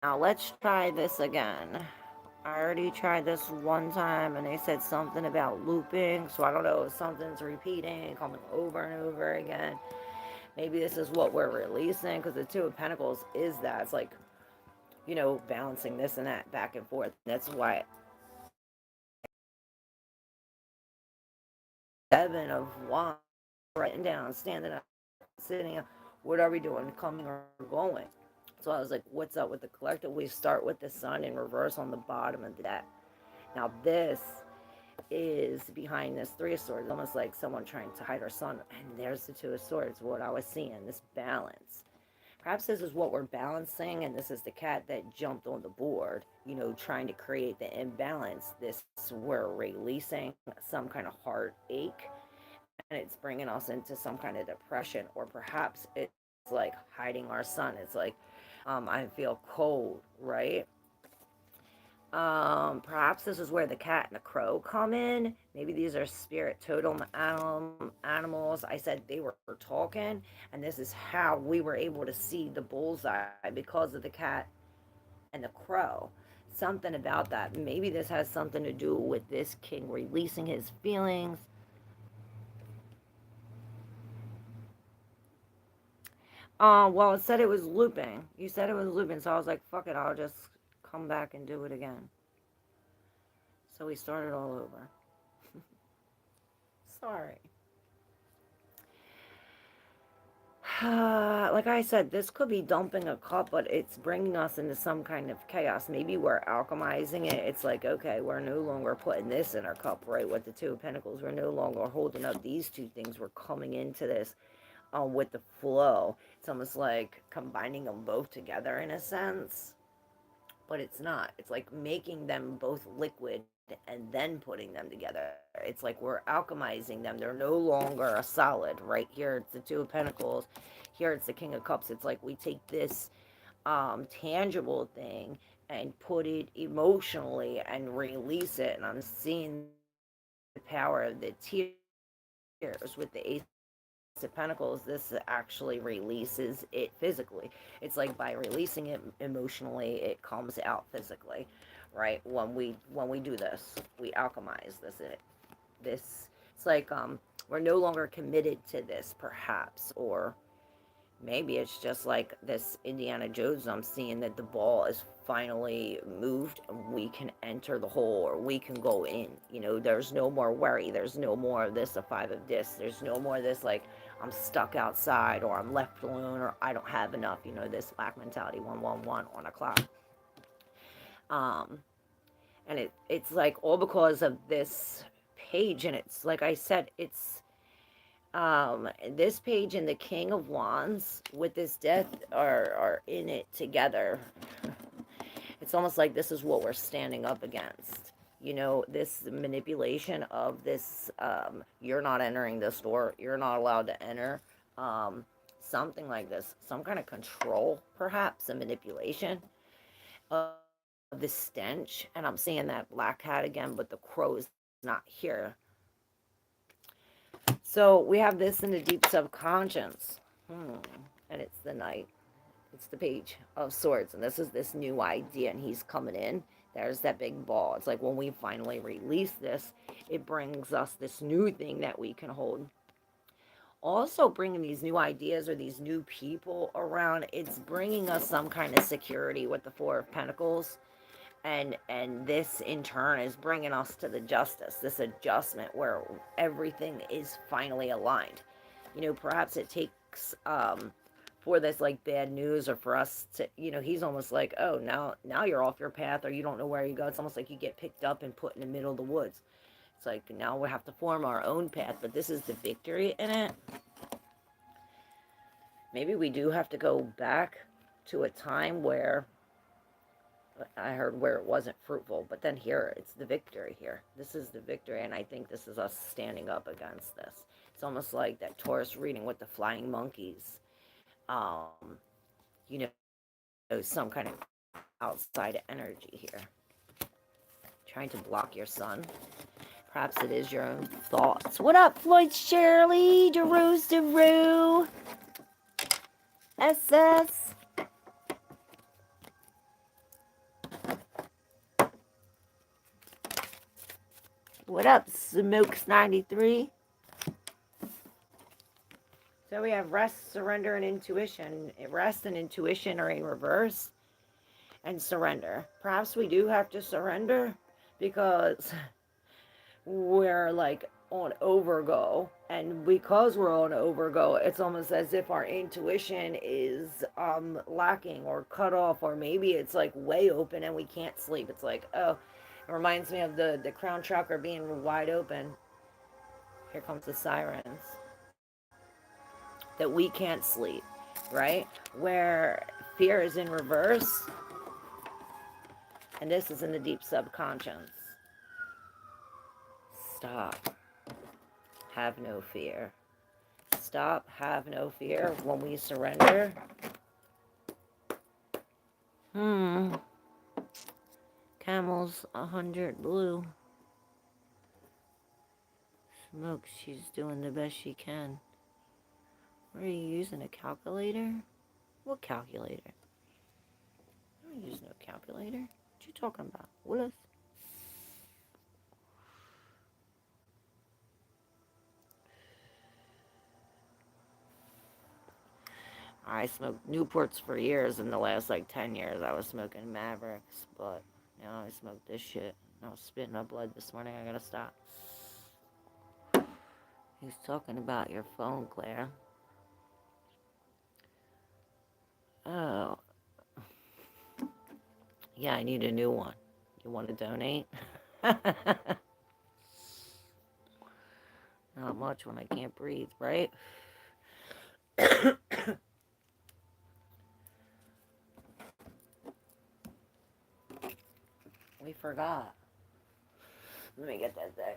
Now let's try this again. I already tried this one time and they said something about looping, so I don't know if something's repeating, coming over and over again. Maybe this is what we're releasing, because the Two of Pentacles is that. It's like, balancing this and that back and forth. That's why Seven of Wands, writing down, standing up, sitting up, what are we doing, coming or going? So I was like, what's up with the collective? We start with the Sun in reverse on the bottom of that. Now this is behind this Three of Swords, almost like someone trying to hide our sun. And there's the Two of Swords, what I was seeing, this balance. Perhaps this is what we're balancing, and this is the cat that jumped on the board, trying to create the imbalance. This, we're releasing some kind of heartache, and it's bringing us into some kind of depression, or perhaps it's like hiding our sun. It's like, I feel cold, right? Perhaps this is where the cat and the crow come in. Maybe these are spirit totem animals. I said they were talking, and this is how we were able to see the bullseye, because of the cat and the crow. Something about that. Maybe this has something to do with this king releasing his feelings. Well, it said it was looping. You said it was looping, so I was like, fuck it, I'll just come back and do it again. So we started all over. Sorry. Like I said, this could be dumping a cup, but it's bringing us into some kind of chaos. Maybe we're alchemizing it. It's like, okay, we're no longer putting this in our cup, right? With the Two of Pentacles, we're no longer holding up these two things. We're coming into this with the flow. It's almost like combining them both together in a sense, but it's not. It's like making them both liquid and then putting them together. It's like we're alchemizing them. They're no longer a solid. Right here, it's the Two of Pentacles. Here, it's the King of Cups. It's like we take this tangible thing and put it emotionally and release it. And I'm seeing the power of the tears with the Ace of Pentacles. This actually releases it physically. It's like by releasing it emotionally, it comes out physically, right? When we do this, we alchemize this. It's like we're no longer committed to this, perhaps, or maybe it's just like this Indiana Jones. I'm seeing that the ball is finally moved and we can enter the hole, or we can go in. There's no more worry. There's no more of this, a five of this. There's no more of this, like, I'm stuck outside, or I'm left alone, or I don't have enough. This lack mentality, 111 on a clock. And it's like all because of this page. And it's like I said, it's this page and the King of Wands with this death are in it together. It's almost like this is what we're standing up against. This manipulation of this, you're not entering this door, you're not allowed to enter. Something like this, some kind of control, perhaps, a manipulation of the stench. And I'm seeing that black cat again, but the crow is not here. So we have this in the deep subconscious. And it's the Knight. It's the Page of Swords. And this is this new idea, and he's coming in. There's that big ball. It's like when we finally release this, it brings us this new thing that we can hold. Also bringing these new ideas or these new people around, it's bringing us some kind of security with the Four of Pentacles. And this in turn is bringing us to the justice, this adjustment where everything is finally aligned. Perhaps it takes for this like bad news, or for us to, he's almost like, oh, now you're off your path, or you don't know where you go. It's almost like you get picked up and put in the middle of the woods. It's like now we have to form our own path, but this is the victory in it. Maybe we do have to go back to a time where I heard where it wasn't fruitful, but then here, it's the victory here. This is the victory, and I think this is us standing up against this. It's almost like that Taurus reading with the flying monkeys. You know, some kind of outside energy here. Trying to block your sun. Perhaps it is your own thoughts. What up, Floyd Shirley? DeRose. SS. What up, Smokes93? So we have rest, surrender, and intuition. Rest and intuition are in reverse, and surrender. Perhaps we do have to surrender because we're like on overgo, and because we're on overgo, it's almost as if our intuition is lacking or cut off, or maybe it's like way open and we can't sleep. It's like, oh, it reminds me of the crown chakra being wide open. Here comes the sirens. That we can't sleep, right? Where fear is in reverse, and this is in the deep subconscious. Stop. Have no fear. Stop. Have no fear. When we surrender. Camels 100 blue. Smoke, she's doing the best she can. What are you using, a calculator? What calculator? I don't use no calculator. What you talking about, Willis? I smoked Newports for years. In the last like 10 years I was smoking Mavericks, but now I smoke this shit. I was spitting up blood this morning. I gotta stop. He's talking about your phone, Claire. Oh. Yeah, I need a new one. You want to donate? Not much when I can't breathe, right? We forgot. Let me get that thing.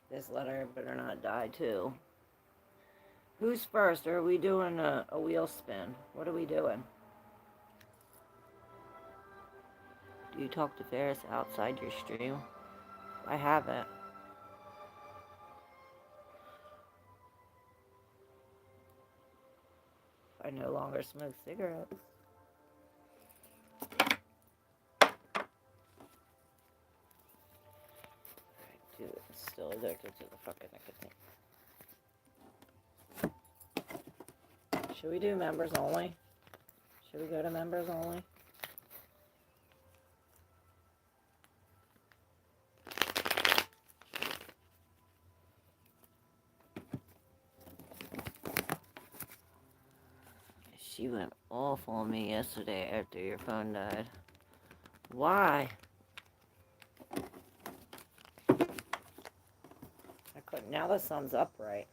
This letter better not die too. Who's first? Are we doing a wheel spin? What are we doing? Do you talk to Ferris outside your stream? I haven't. I no longer smoke cigarettes. Dude, I'm still addicted to the fucking nicotine. Should we do members only? Should we go to members only? She went off on me yesterday after your phone died. Why? I couldn't. Now the sun's upright.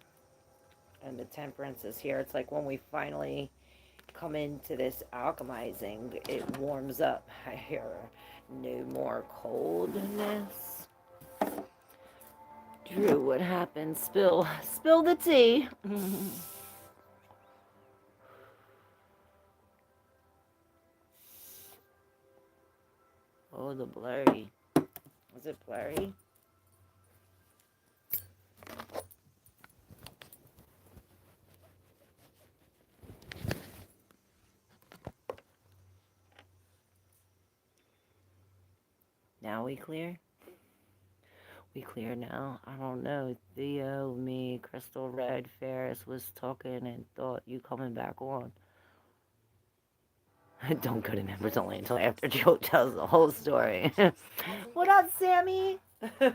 And the temperance is here. It's like when we finally come into this alchemizing, it warms up. I hear no more coldness. Drew, what happened? Spill the tea. Oh, the blurry. Is it blurry? Now we clear? We clear now? I don't know. Theo, me, Crystal Red, Ferris was talking and thought you coming back on. Don't go to members only until after Joe tells the whole story. What up, Sammy? Alright.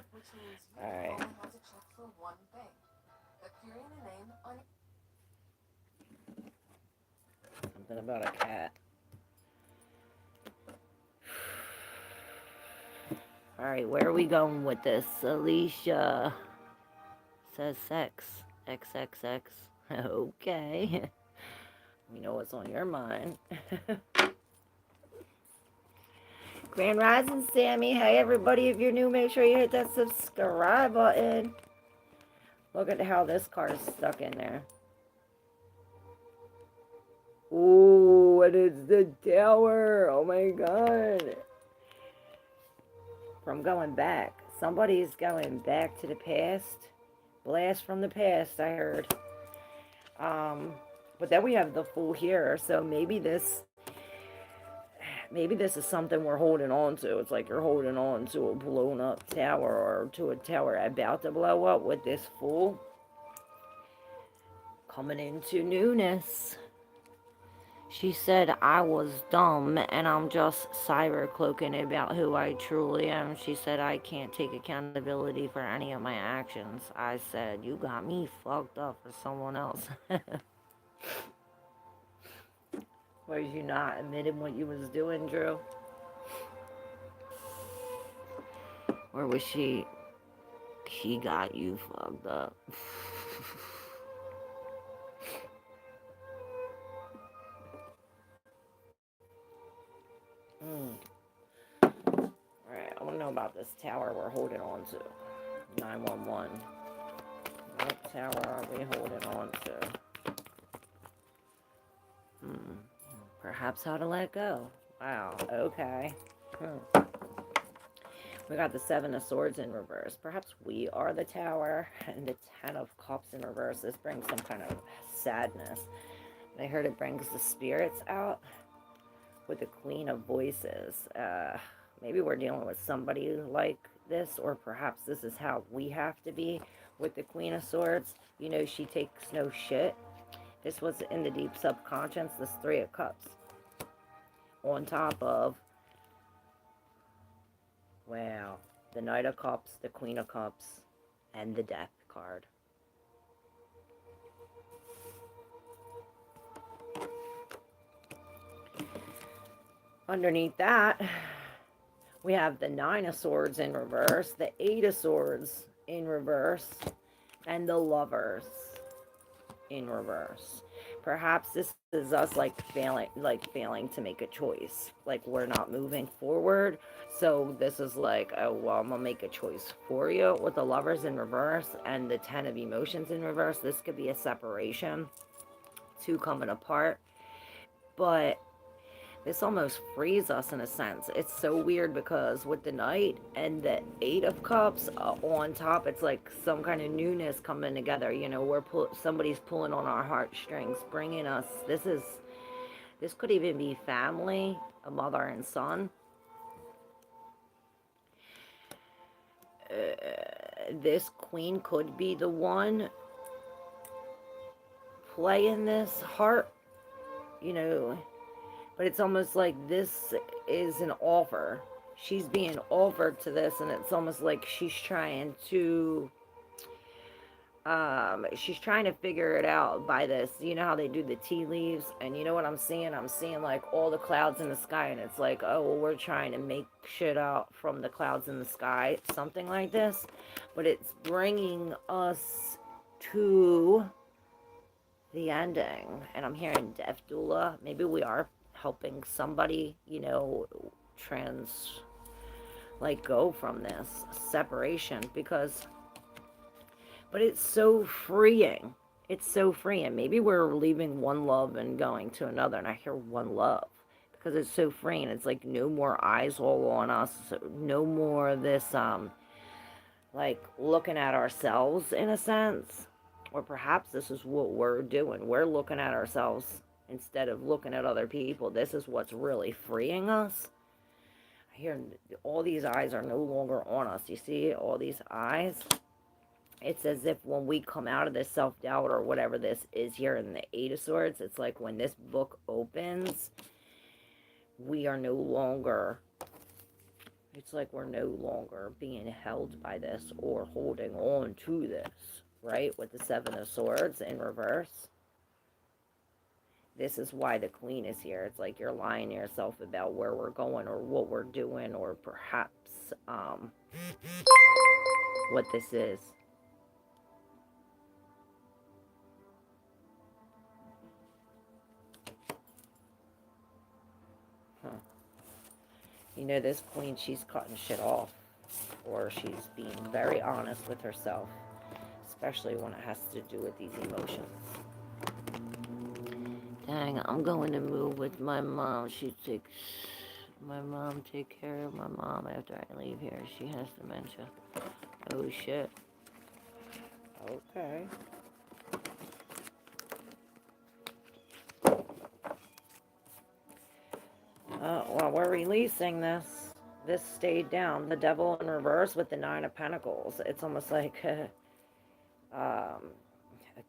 Something about a cat. Alright, where are we going with this? Alicia says sex. XXX. Okay. We know what's on your mind. Grand Rising, Sammy. Hey, everybody. If you're new, make sure you hit that subscribe button. Look at how this card is stuck in there. Ooh, and it's the tower. Oh, my God. From going back. Somebody's going back to the past. Blast from the past, I heard. Um, but then we have the Fool here, so maybe this is something we're holding on to. It's like you're holding on to a blown up tower or to a tower about to blow up with this Fool coming into newness. She said I was dumb and I'm just cyber cloaking about who I truly am. She said I can't take accountability for any of my actions. I said, you got me fucked up for someone else. Was you not admitting what you was doing, Drew? Or was she got you fucked up? Alright, I want to know about this tower we're holding on to. 911. What tower are we holding on to? Perhaps how to let go. Wow, okay. We got the Seven of Swords in reverse. Perhaps we are the tower. And the Ten of Cups in reverse. This brings some kind of sadness. I heard it brings the spirits out with the Queen of Voices. Maybe we're dealing with somebody like this, or perhaps this is how we have to be with the Queen of Swords. You know, she takes no shit. This was in the deep subconscious, this Three of Cups. On top of, wow, the Knight of Cups, the Queen of Cups, and the Death card. Underneath that, we have the Nine of Swords in reverse, the Eight of Swords in reverse, and the Lovers in reverse. Perhaps this is us failing to make a choice. Like we're not moving forward. So this is like, oh, well, I'm gonna make a choice for you. With the Lovers in reverse and the Ten of Emotions in reverse, this could be a separation, two coming apart. But this almost frees us in a sense. It's so weird because with the Knight and the Eight of Cups on top, it's like some kind of newness coming together. You know, somebody's pulling on our heartstrings, bringing us. This could even be family, a mother and son. This queen could be the one playing this heart, you know. But it's almost like this is an offer. She's being offered to this, and it's almost like she's trying to figure it out by this. You know how they do the tea leaves? And you know what I'm seeing? I'm seeing like all the clouds in the sky, and it's like, oh, well, we're trying to make shit out from the clouds in the sky. Something like this. But it's bringing us to the ending. And I'm hearing Death Doula. Maybe we are helping somebody, you know, go from this separation, but it's so freeing. It's so freeing. Maybe we're leaving one love and going to another, and I hear one love because it's so freeing. It's like no more eyes all on us, no more of this like looking at ourselves in a sense. Or perhaps this is what we're doing. We're looking at ourselves instead of looking at other people. This is what's really freeing us. I hear all these eyes are no longer on us. You see all these eyes? It's as if when we come out of this self-doubt or whatever this is here in the Eight of Swords, it's like when this book opens, we are no longer, it's like we're no longer being held by this or holding on to this, right? With the Seven of Swords in reverse. This is why the Queen is here. It's like you're lying to yourself about where we're going or what we're doing, or perhaps what this is. You know, this Queen, she's cutting shit off, or she's being very honest with herself, especially when it has to do with these emotions. Dang, I'm going to move with my mom. She takes My mom, take care of my mom after I leave here. She has dementia. Oh, shit. Okay. Well, we're releasing this. This stayed down. The devil in reverse with the 9 of Pentacles. It's almost like a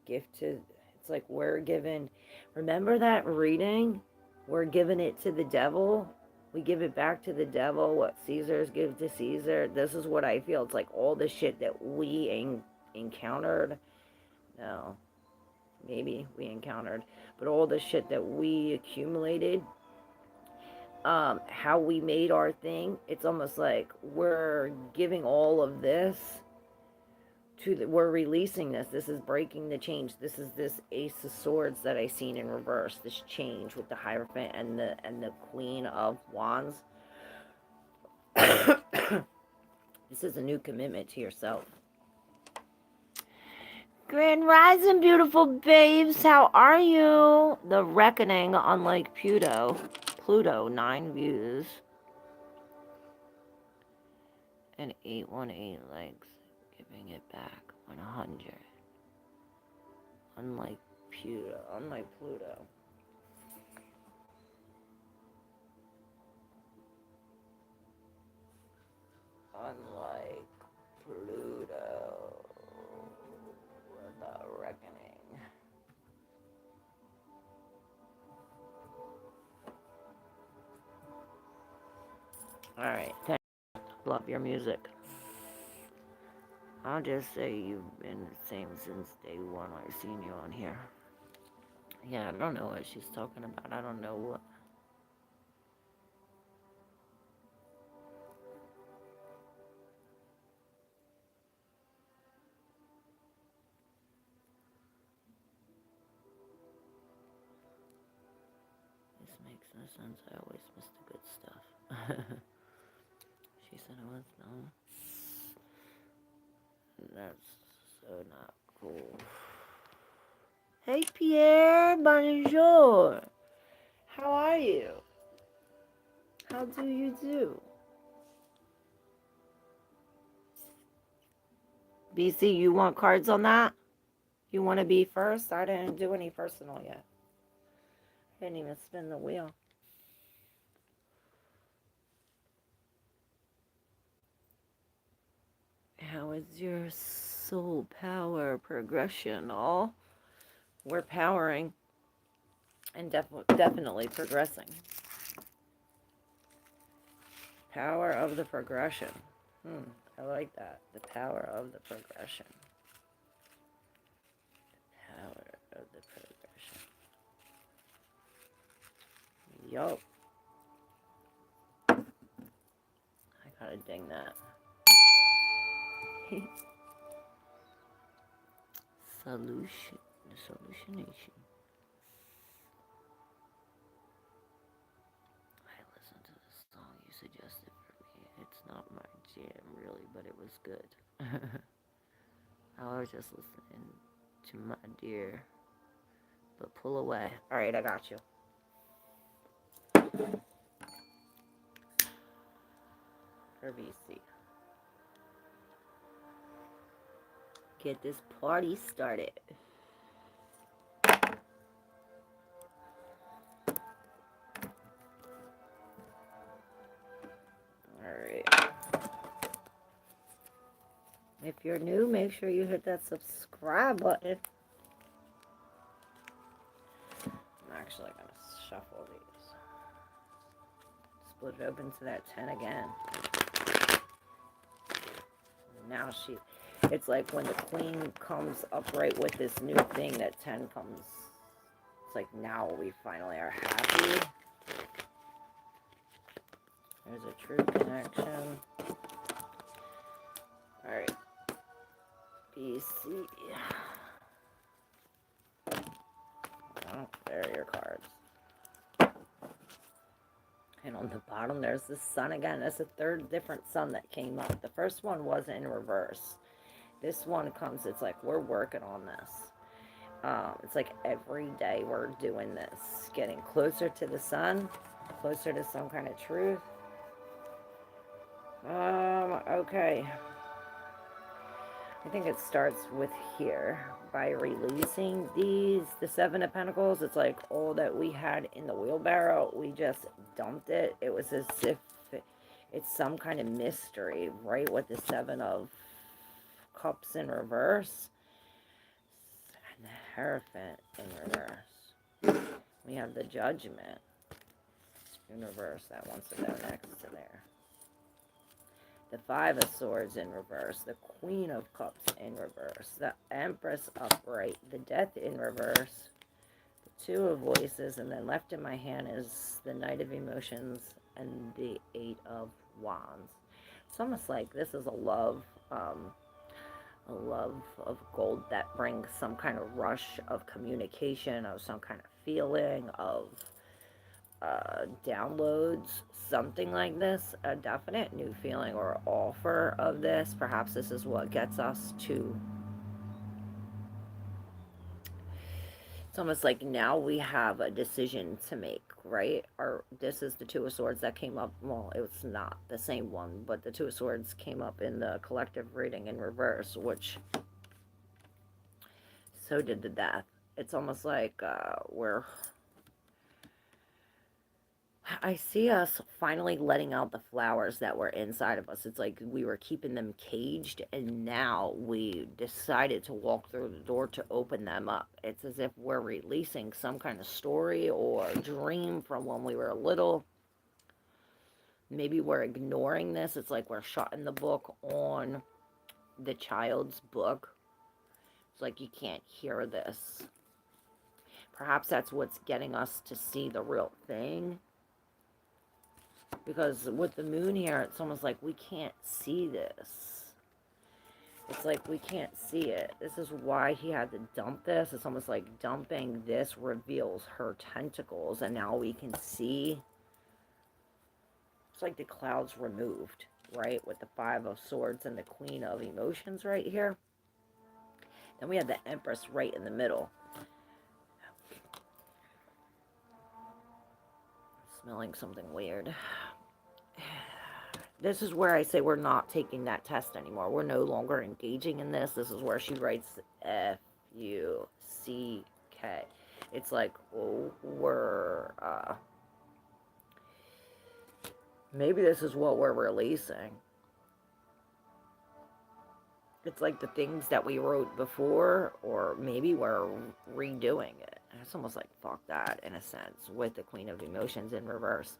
gift to... It's like we're given... Remember that reading? We're giving it to the devil. We give it back to the devil. What Caesar's give to Caesar. This is what I feel. It's like all the shit that we encountered. No. Maybe we encountered. But all the shit that we accumulated, how we made our thing, it's almost like we're giving all of this to we're releasing this. This is breaking the change. This is this Ace of Swords that I seen in reverse. This change with the Hierophant and the Queen of Wands. This is a new commitment to yourself. Grand Rising, beautiful babes. How are you? The Reckoning, unlike Pluto, 9 views. And 818 legs, giving it back 100. Unlike Pluto. Unlike Pluto. The Reckoning. Alright, love your music. I'll just say you've been the same since day one I've seen you on here. Yeah, I don't know what she's talking about. I don't know what. This makes no sense. I always miss the good stuff. She said it was no. That's so not cool. Hey Pierre, bonjour. How are you? How do you do? BC, you want cards on that? You want to be first? I didn't do any personal yet. I didn't even spin the wheel. How is your soul power progression? All we're powering and definitely progressing. Power of the progression. I like that. The power of the progression. Power of the progression. Yup. I gotta ding that. Solutionation. I listened to the song you suggested for me. It's not my jam, really, but it was good. I was just listening to my dear. But pull away. Alright, I got you. For VC. Get this party started. Alright. If you're new, make sure you hit that subscribe button. I'm actually going to shuffle these. Split it open to that 10 again. Now it's like when the Queen comes upright with this new thing, that 10 comes. It's like now we finally are happy. There's a true connection. Alright. BC. Oh, there are your cards. And on the bottom, there's the sun again. That's a third different sun that came up. The first one was in reverse. This one comes, it's like we're working on this. It's like every day we're doing this. Getting closer to the sun. Closer to some kind of truth. Okay. I think it starts with here. By releasing the Seven of Pentacles, it's like all that we had in the wheelbarrow, we just dumped it. It was as if it's some kind of mystery, right? With the Seven of Cups in reverse. And the Hierophant in reverse. We have the Judgment in reverse. That wants to go next to there. The Five of Swords in reverse, the Queen of Cups in reverse, the Empress upright, the Death in reverse, the Two of Voices, and then left in my hand is the Knight of Emotions and the Eight of Wands. It's almost like this is a love of gold that brings some kind of rush of communication, of some kind of feeling, of downloads, something like this, a definite new feeling or offer of this. Perhaps this is what gets us to, it's almost like now we have a decision to make, right? Or this is the Two of Swords that came up, well, it's not the same one, but the Two of Swords came up in the collective reading in reverse, which so did the Death. It's almost like I see us finally letting out the flowers that were inside of us. It's like we were keeping them caged, and now we decided to walk through the door to open them up. It's as if we're releasing some kind of story or dream from when we were little. Maybe we're ignoring this. It's like we're shutting the book on the child's book. It's like you can't hear this. Perhaps that's what's getting us to see the real thing. Because with the moon here, it's almost like we can't see this. It's like we can't see it. This is why he had to dump this. It's almost like dumping this reveals her tentacles. And now we can see. It's like the clouds removed, right? With the Five of Swords and the Queen of Emotions right here. Then we have the Empress right in the middle. Smelling something weird. This is where I say we're not taking that test anymore. We're no longer engaging in this. This is where she writes F-U-C-K. It's like, oh, we're, maybe this is what we're releasing. It's like the things that we wrote before, or maybe we're redoing it. It's almost like, fuck that, in a sense, with the Queen of Emotions in reverse.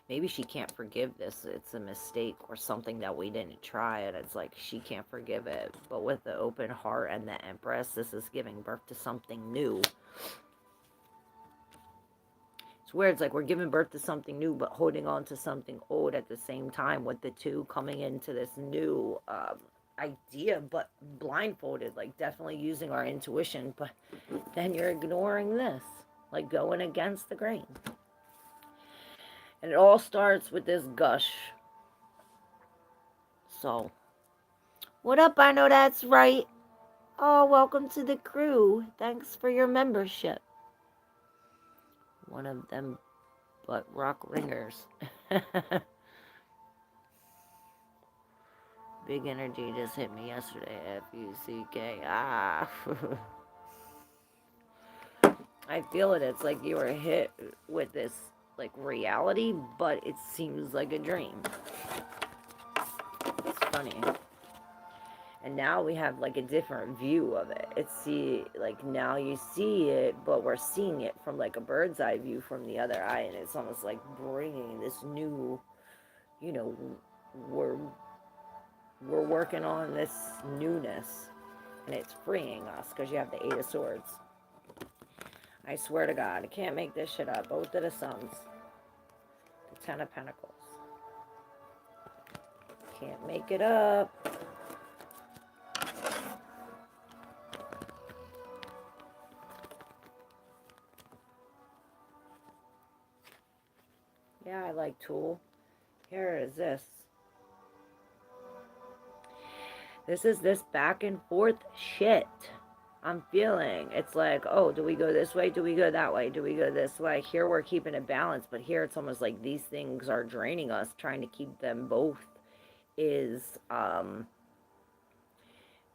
Maybe she can't forgive this. It's a mistake or something that we didn't try, and it's like she can't forgive it. But with the open heart and the Empress, this is giving birth to something new. It's weird. It's like we're giving birth to something new, but holding on to something old at the same time, with the two coming into this new idea, but blindfolded, like definitely using our intuition, but then you're ignoring this, like going against the grain. And it all starts with this gush. So, what up? I know that's right. Oh, welcome to the crew. Thanks for your membership. One of them butt rock ringers. Big energy just hit me yesterday. F-U-C-K. Ah. I feel it. It's like you were hit with this, like, reality, but it seems like a dream. It's funny. And now we have, like, a different view of it. Like, now you see it, but we're seeing it from, like, a bird's eye view from the other eye. And it's almost like bringing this new, you know, we're working on this newness. And it's freeing us, because you have the Eight of Swords. I swear to God, I can't make this shit up. Both of the Suns. The Ten of Pentacles. Can't make it up. Yeah, I like Tool. Here is this. This is this back and forth shit. I'm feeling. It's like, oh, do we go this way? Do we go that way? Do we go this way? Here we're keeping it balanced, but here it's almost like these things are draining us. Trying to keep them both is,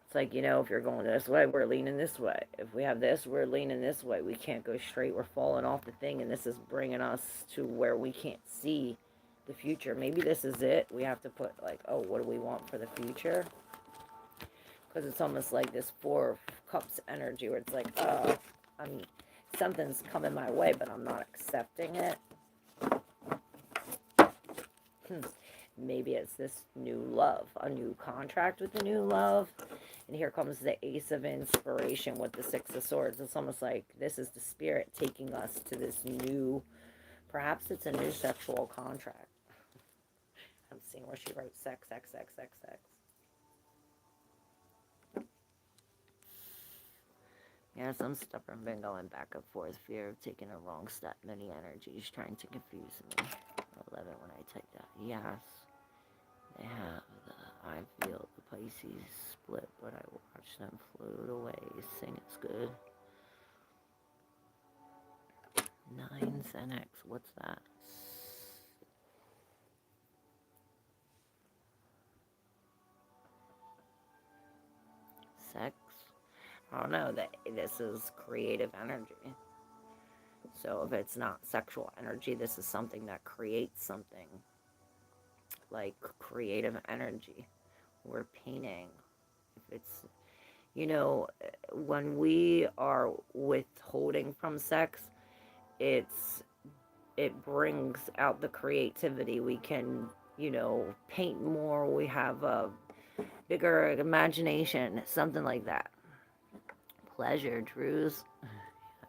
it's like, you know, if you're going this way, we're leaning this way. If we have this, we're leaning this way. We can't go straight. We're falling off the thing, and this is bringing us to where we can't see the future. Maybe this is it. We have to put, like, oh, what do we want for the future? Because it's almost like this Four of Cups energy where it's like, I'm something's coming my way, but I'm not accepting it. Maybe it's this new love, a new contract with a new love. And here comes the Ace of Inspiration with the Six of Swords. It's almost like this is the spirit taking us to this new, perhaps it's a new sexual contract. I'm seeing where she wrote sex, sex, sex, sex, sex. Yeah, some stubborn been going back and forth, fear of taking a wrong step, many energies trying to confuse me. I love it when I take that. Yes, they have I feel the Pisces split, but I watch them float away. Sing it's good. 9 Xanax, what's that? Sex? I don't know, that this is creative energy. So if it's not sexual energy, this is something that creates something. Like creative energy. We're painting. If it's, you know, when we are withholding from sex, it brings out the creativity. We can, you know, paint more. We have a bigger imagination, something like that. Pleasure, Drews.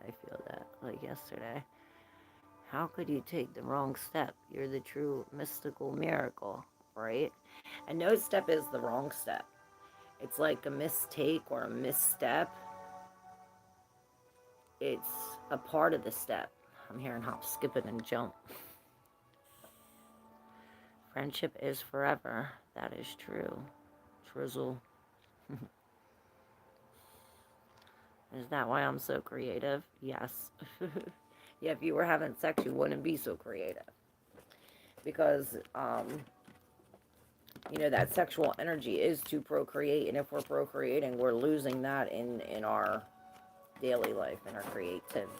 I feel that like yesterday. How could you take the wrong step? You're the true mystical miracle, right? And no step is the wrong step. It's like a mistake or a misstep. It's a part of the step. I'm hearing hop, skip it, and jump. Friendship is forever. That is true. Trizzle. Is that why I'm so creative? Yes. Yeah, if you were having sex, you wouldn't be so creative. Because, you know, that sexual energy is to procreate. And if we're procreating, we're losing that in our daily life, in our creativity.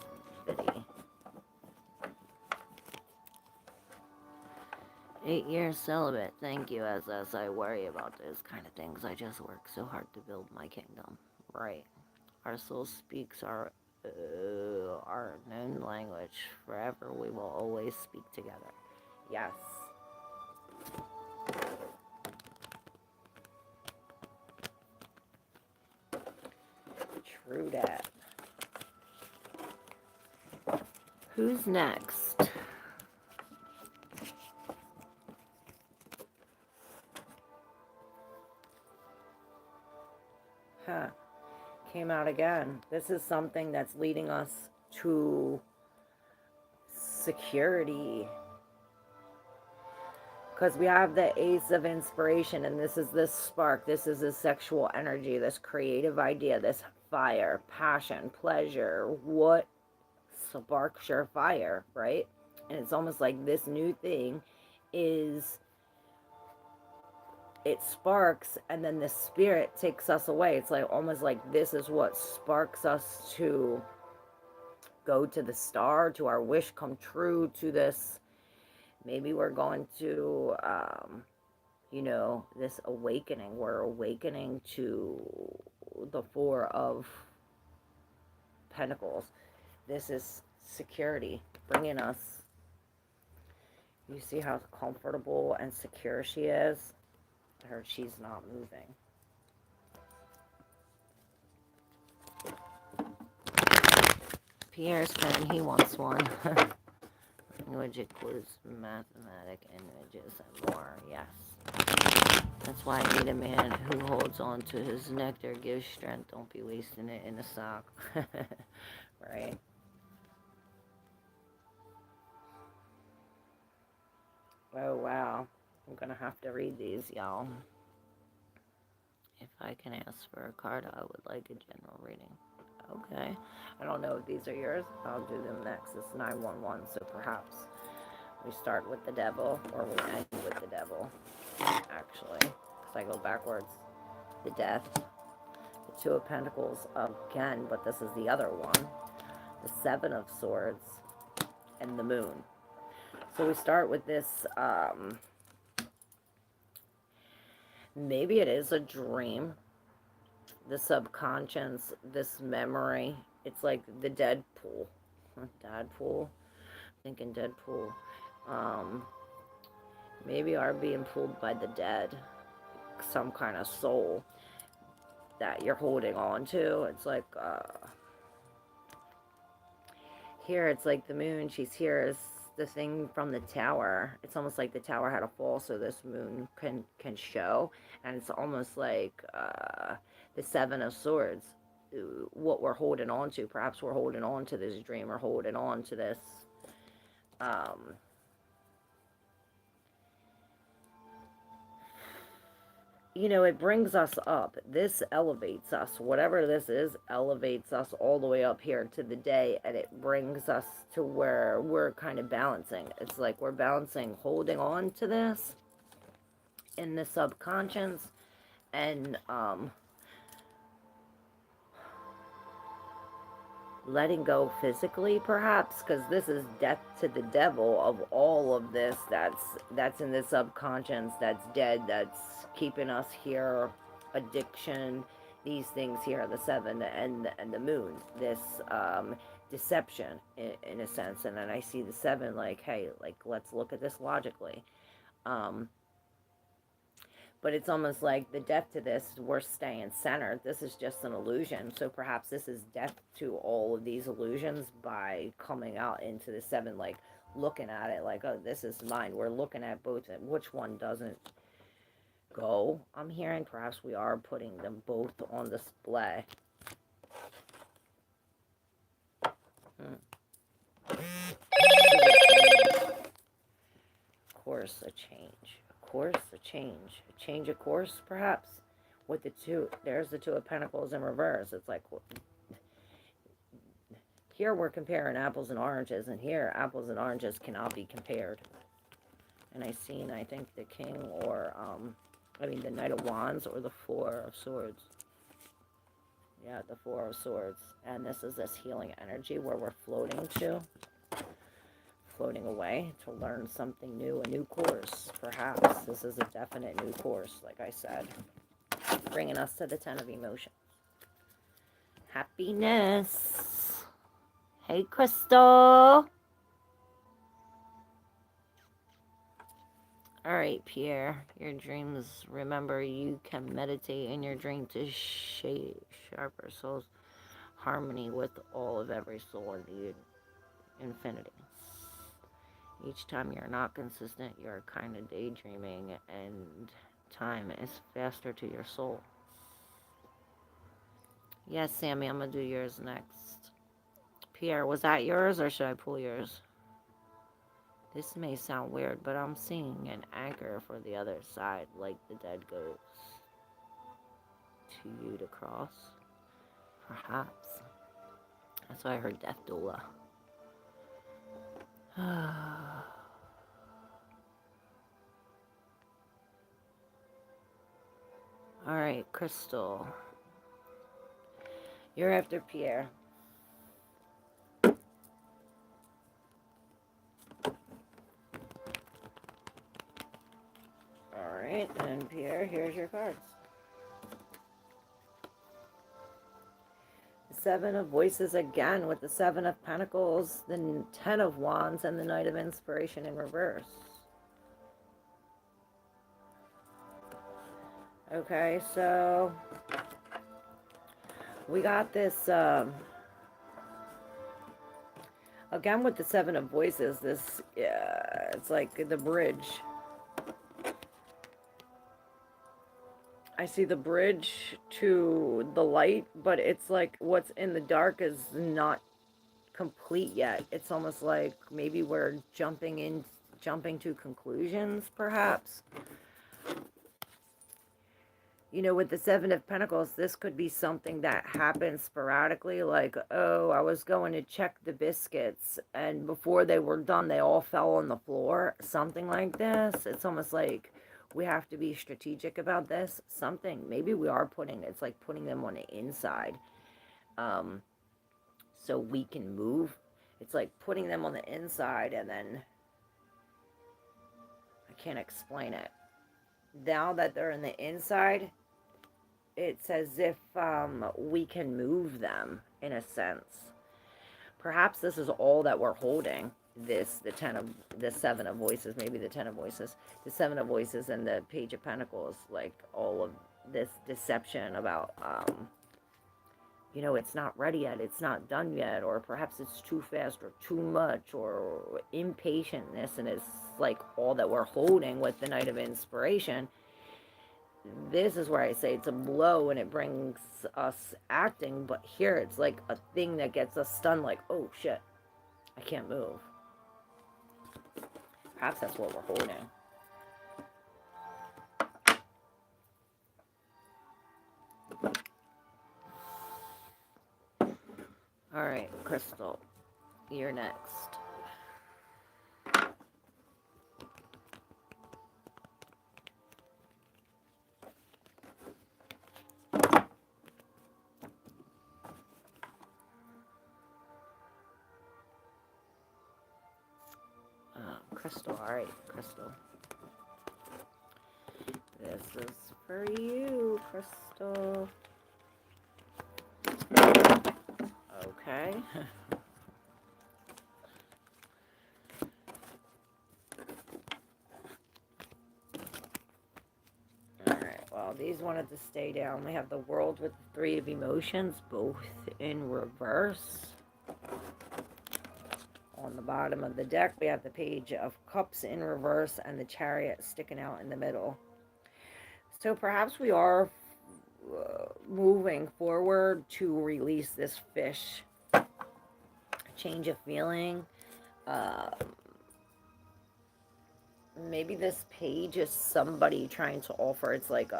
8 years celibate. Thank you, as I worry about those kind of things. I just work so hard to build my kingdom. Right. Our soul speaks our known language. Forever we will always speak together. Yes. True that. Who's next? Huh. Came out again. This is something that's leading us to security. Because we have the Ace of Inspiration, and this is this spark. This is this sexual energy, this creative idea, this fire, passion, pleasure. What sparks your fire, right? And it's almost like this new thing is, it sparks and then the spirit takes us away. It's like almost like this is what sparks us to go to the star, to our wish come true, to this. Maybe we're going to, you know, this awakening. We're awakening to the Four of Pentacles. This is security, bringing us. You see how comfortable and secure she is? I heard she's not moving. Pierre's pen, he wants one. Language includes mathematic images and more, yes. That's why I need a man who holds on to his nectar, gives strength, don't be wasting it in a sock. Right? Oh, wow. I'm gonna have to read these, y'all. If I can ask for a card, I would like a general reading. Okay. I don't know if these are yours. I'll do them next. It's 911, so perhaps we start with the devil or we end with the devil, actually, because I go backwards. The death, the Two of Pentacles again, but this is the other one. The Seven of Swords and the Moon. So we start with this, maybe it is a dream, the subconscious, this memory. It's like the Deadpool. Deadpool? Thinking Deadpool. Um, maybe are being pulled by the dead. Some kind of soul that you're holding on to. It's like, here it's like the moon. She's here as the thing from the tower. It's almost like the tower had a fall, so this moon can show. And it's almost like the Seven of Swords. What we're holding on to. Perhaps we're holding on to this dream or holding on to this you know, it brings us up. This elevates us. Whatever this is, elevates us all the way up here to the day, and it brings us to where we're kind of balancing. It's like we're balancing, holding on to this in the subconscious, and letting go physically, perhaps, because this is death to the devil of all of this that's in the subconscious, that's dead, that's keeping us here, addiction, these things here, the seven and the moon, this deception in a sense. And then I see the seven like, hey, like, let's look at this logically. But it's almost like the death to this, we're staying centered. This is just an illusion. So perhaps this is death to all of these illusions by coming out into the seven, like looking at it like, oh, this is mine. We're looking at both. Which one doesn't go? I'm hearing perhaps we are putting them both on display. Course, a change. Course, a change of course, perhaps, with the two. There's the Two of Pentacles in reverse. It's like, here we're comparing apples and oranges, and here apples and oranges cannot be compared. And I think the King, or the Knight of Wands, or the Four of Swords. Yeah, the Four of Swords. And this is this healing energy where we're floating away to learn something new, a new course, perhaps. This is a definite new course, like I said. Bringing us to the Ten of Emotions. Happiness. Hey, Crystal. Alright, Pierre. Your dreams, remember, you can meditate in your dream to shape sharper souls, harmony with all of every soul in the infinity. Each time you're not consistent, you're kind of daydreaming, and time is faster to your soul. Yes, Sammy, I'm going to do yours next. Pierre, was that yours, or should I pull yours? This may sound weird, but I'm seeing an anchor for the other side, like the dead goes to you to cross. Perhaps. That's why I heard Death Doula. Alright, Crystal. You're after Pierre. Alright, and Pierre, here's your cards. The Seven of Voices again with the Seven of Pentacles, the Ten of Wands, and the Knight of Inspiration in reverse. Okay, so we got this, again with the Seven of Voices, this, it's like the bridge. I see the bridge to the light, but it's like what's in the dark is not complete yet. It's almost like maybe we're jumping to conclusions, perhaps. You know, with the Seven of Pentacles, this could be something that happens sporadically. Like, oh, I was going to check the biscuits, and before they were done, they all fell on the floor. Something like this. It's almost like we have to be strategic about this. Something. Maybe we are putting, it's like putting them on the inside. So we can move. It's like putting them on the inside, and then I can't explain it. Now that they're in the inside, it's as if we can move them in a sense. Perhaps this is all that we're holding. The Seven of Voices, maybe the Ten of Voices, the Seven of Voices, and the Page of Pentacles. Like all of this deception about, you know, it's not ready yet, it's not done yet, or perhaps it's too fast or too much, or impatientness, and it's like all that we're holding with the Knight of Inspiration. This is where I say it's a blow and it brings us acting, but here it's like a thing that gets us stunned, like, oh shit, I can't move. Perhaps that's what we're holding. Alright, Crystal, you're next. Crystal, alright, Crystal. This is for you, Crystal. Okay. Alright, well, these wanted to stay down. We have the World with the Three of Emotions, both in reverse. On the bottom of the deck, we have the Page of Cups in reverse and the Chariot sticking out in the middle. So perhaps we are moving forward to release this fish. A change of feeling. Maybe this page is somebody trying to offer. It's like,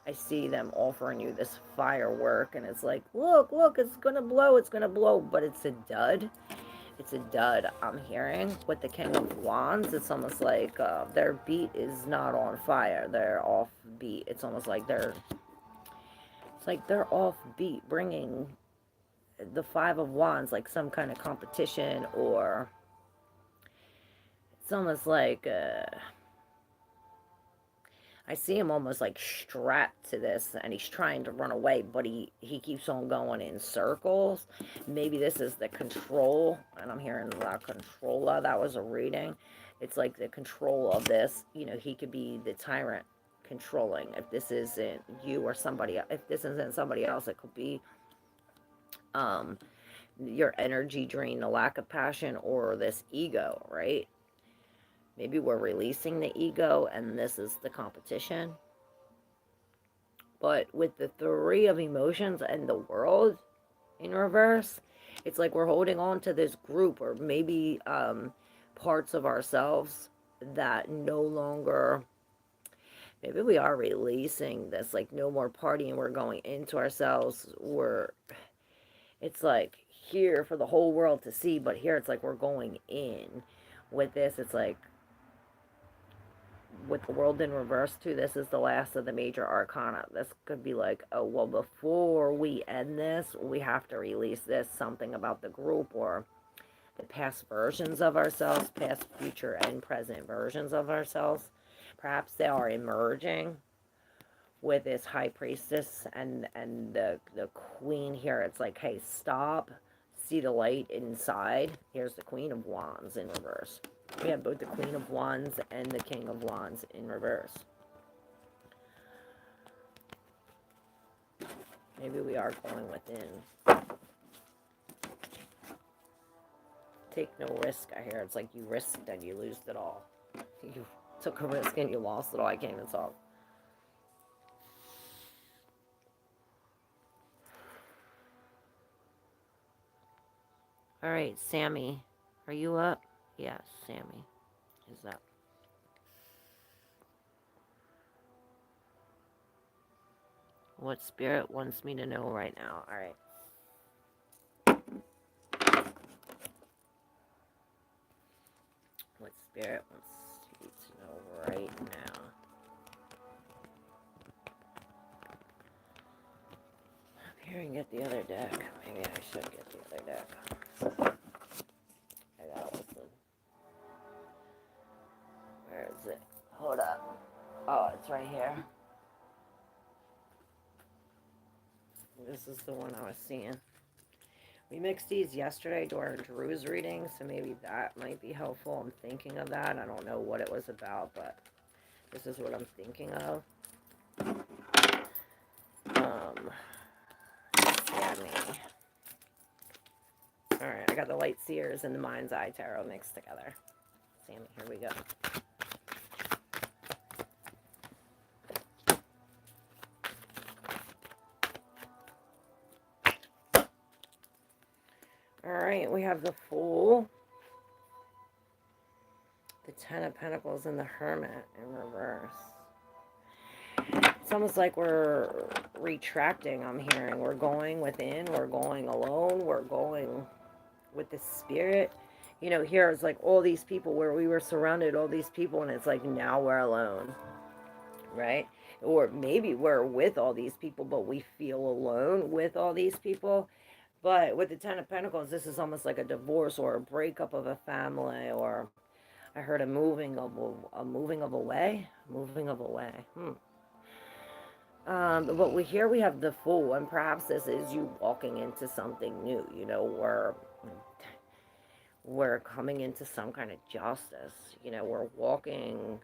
I see them offering you this firework, and it's like, look, it's gonna blow, but it's a dud. It's a dud, I'm hearing. With the King of Wands, it's almost like their beat is not on fire. They're off beat. It's almost like they're off beat, bringing the Five of Wands, like some kind of competition, or it's almost like I see him almost like strapped to this, and he's trying to run away, but he keeps on going in circles. Maybe this is the control, and I'm hearing La Controlla. That was a reading. It's like the control of this. You know, he could be the tyrant controlling. If this isn't you or somebody, if this isn't somebody else, it could be your energy drain, the lack of passion, or this ego, right? Maybe we're releasing the ego, and this is the competition. But with the Three of Emotions and the World in reverse, it's like we're holding on to this group, or maybe parts of ourselves that no longer, maybe we are releasing this, like no more partying, we're going into ourselves. It's like here for the whole world to see, but here it's like we're going in. With this, it's like, with the World in reverse too, this is the last of the major arcana. This could be like, oh, well, before we end this, we have to release this, something about the group, or the past versions of ourselves, past, future, and present versions of ourselves. Perhaps they are emerging with this High Priestess and the Queen here. It's like, hey, stop, see the light inside. Here's the Queen of Wands in reverse. We have both the Queen of Wands and the King of Wands in reverse. Maybe we are going within. Take no risk, I hear. It's like you risked and you lose it all. You took a risk and you lost it all. I can't even talk. Alright, Sammy. Are you up? Yes, Sammy is up. What Spirit wants me to know right now. All right. What Spirit wants you to know right now. I'm hearing get the other deck. Maybe I should get the other deck. I gotta listen. Where is it? Hold up. Oh, it's right here. This is the one I was seeing. We mixed these yesterday during Drew's reading, so maybe that might be helpful. I'm thinking of that. I don't know what it was about, but this is what I'm thinking of. Sammy. Alright, I got the Light Seers and the Mind's Eye Tarot mixed together. Sammy, here we go. Alright, we have the Fool, the Ten of Pentacles, and the Hermit in reverse. It's almost like we're retracting, I'm hearing. We're going within, we're going alone, we're going with the Spirit. You know, here it's like all these people where we were surrounded, all these people, and it's like now we're alone, right? Or maybe we're with all these people, but we feel alone with all these people. But with the Ten of Pentacles, this is almost like a divorce or a breakup of a family, or I heard a moving of away. But here we have the Fool, and perhaps this is you walking into something new. You know, we're coming into some kind of justice. You know, we're walking.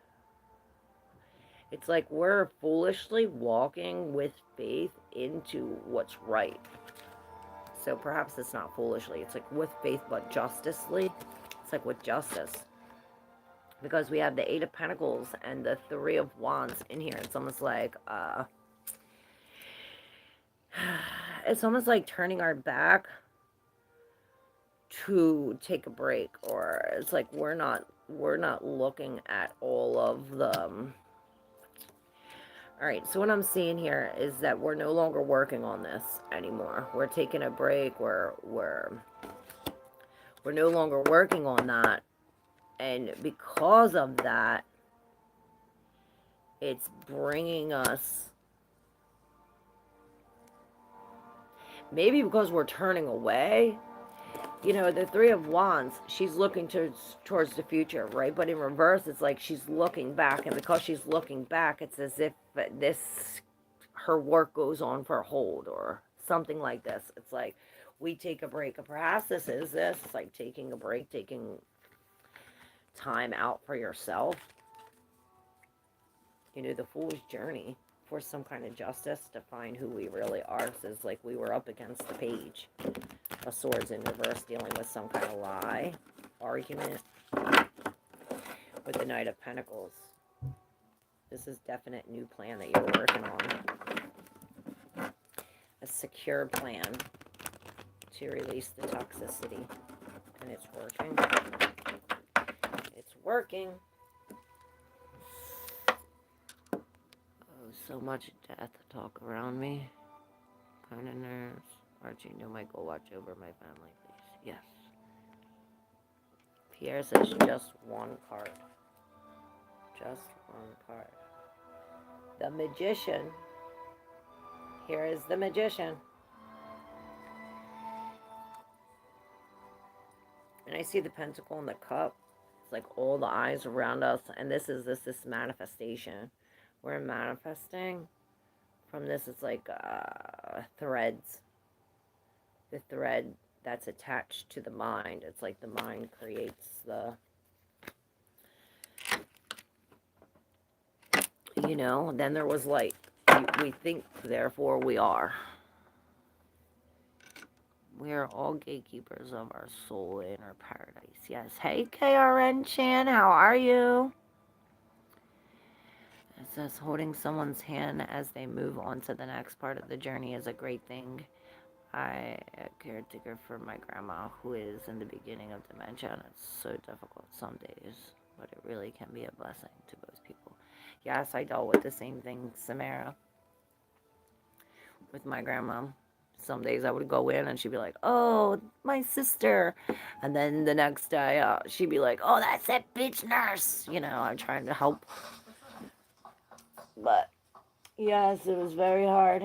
It's like we're foolishly walking with faith into what's right. So perhaps it's not foolishly. It's like with faith, but justicely. It's like with justice. Because we have the Eight of Pentacles and the Three of Wands in here. It's almost like, turning our back to take a break. Or it's like we're not looking at all of them. Alright, so what I'm seeing here is that we're no longer working on this anymore. We're taking a break. We're no longer working on that. And because of that, it's bringing us, maybe because we're turning away. You know, the Three of Wands, she's looking towards the future, right? But in reverse, it's like she's looking back. And because she's looking back, it's as if her work goes on for hold or something like this. It's like we take a break. And perhaps this. It's like taking a break, taking time out for yourself. You know, the Fool's journey for some kind of justice to find who we really are. So it's like we were up against the Page of Swords in reverse, dealing with some kind of lie, argument, with the Knight of Pentacles. This is definite new plan that you're working on. A secure plan to release the toxicity. And it's working. It's working. Oh, so much death talk around me. Kind of nerves. Archie, no, Michael, watch over my family, please. Yes. Pierre says just one card. Just one card. The Magician. Here is the Magician. And I see the Pentacle and the Cup. It's like all the eyes around us. And this is this manifestation. We're manifesting. From this, it's like threads. The thread that's attached to the mind. It's like the mind creates the, you know, then there was light. We think, therefore we are. We are all gatekeepers of our soul in our paradise. Yes. Hey, KRN Chan, how are you? It says holding someone's hand as they move on to the next part of the journey is a great thing. I a caretaker for my grandma who is in the beginning of dementia, and it's so difficult some days, but it really can be a blessing to both people. Yes, I dealt with the same thing, Samara. with my grandma. Some days I would go in and she'd be like, oh, my sister. And then the next day she'd be like, oh, that's that bitch nurse. You know, I'm trying to help. But, yes, it was very hard.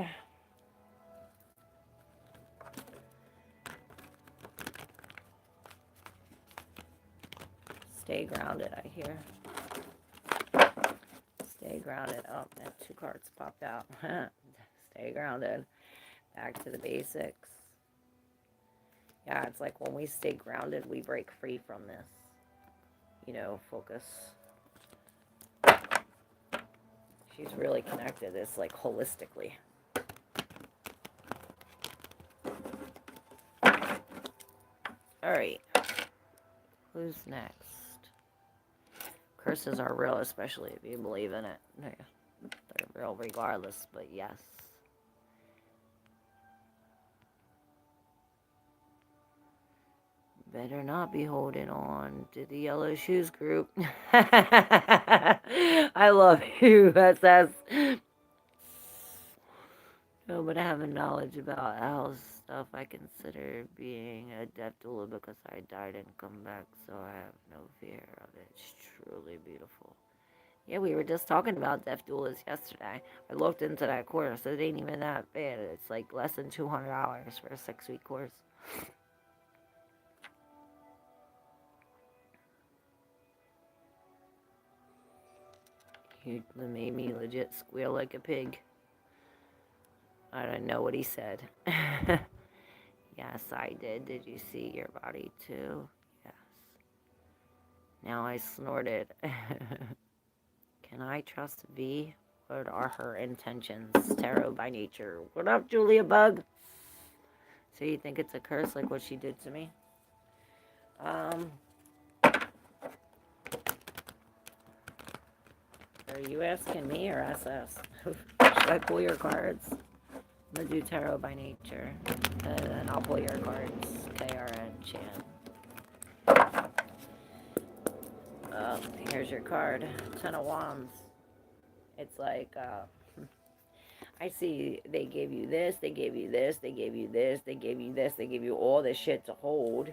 Stay grounded, I hear. Stay grounded. Oh, that 2 cards popped out. Stay grounded. Back to the basics. Yeah, it's like when we stay grounded, we break free from this. You know, focus. She's really connected this, like, holistically. Alright. Who's next? Curses are real, especially if you believe in it. They're real regardless, but yes. Better not be holding on to the yellow shoes group. I love you, SS. No, but having knowledge about Al's stuff, I consider being a death doula because I died and come back, so I have no fear of it. It's truly beautiful. Yeah, we were just talking about death doulas yesterday. I looked into that course. It ain't even that bad. It's like less than $200 for a 6-week course. He made me legit squeal like a pig. I don't know what he said. Yes, I did. Did you see your body too? Yes. Now I snorted. Can I trust V? What are her intentions? Tarot by nature. What up, Julia Bug? So you think it's a curse like what she did to me? Are you asking me or SS? Should I pull your cards? I'm going to do tarot by nature. And then I'll pull your cards. KRN Chan. Here's your card. 10 of Wands. It's like, I see they gave you this, they gave you this, they gave you this, they gave you this, they gave you all this shit to hold.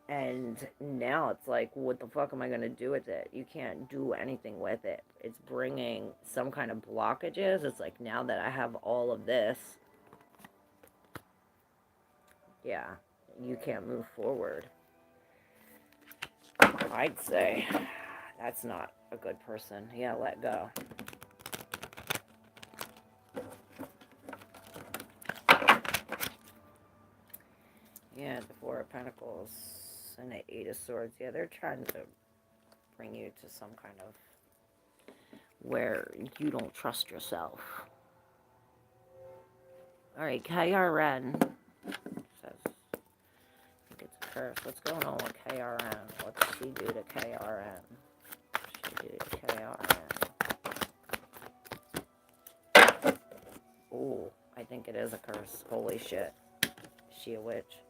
And now it's like, what the fuck am I going to do with it? You can't do anything with it. It's bringing some kind of blockages. It's like, now that I have all of this, yeah, you can't move forward. I'd say that's not a good person. Yeah, let go. Yeah, the 4 of Pentacles and the 8 of Swords. Yeah, they're trying to bring you to some kind of where you don't trust yourself. Alright, KRN says, I think it's a curse. What's going on with KRN? What did she do to KRN? What did she do to KRN? Ooh, I think it is a curse. Holy shit. Is she a witch?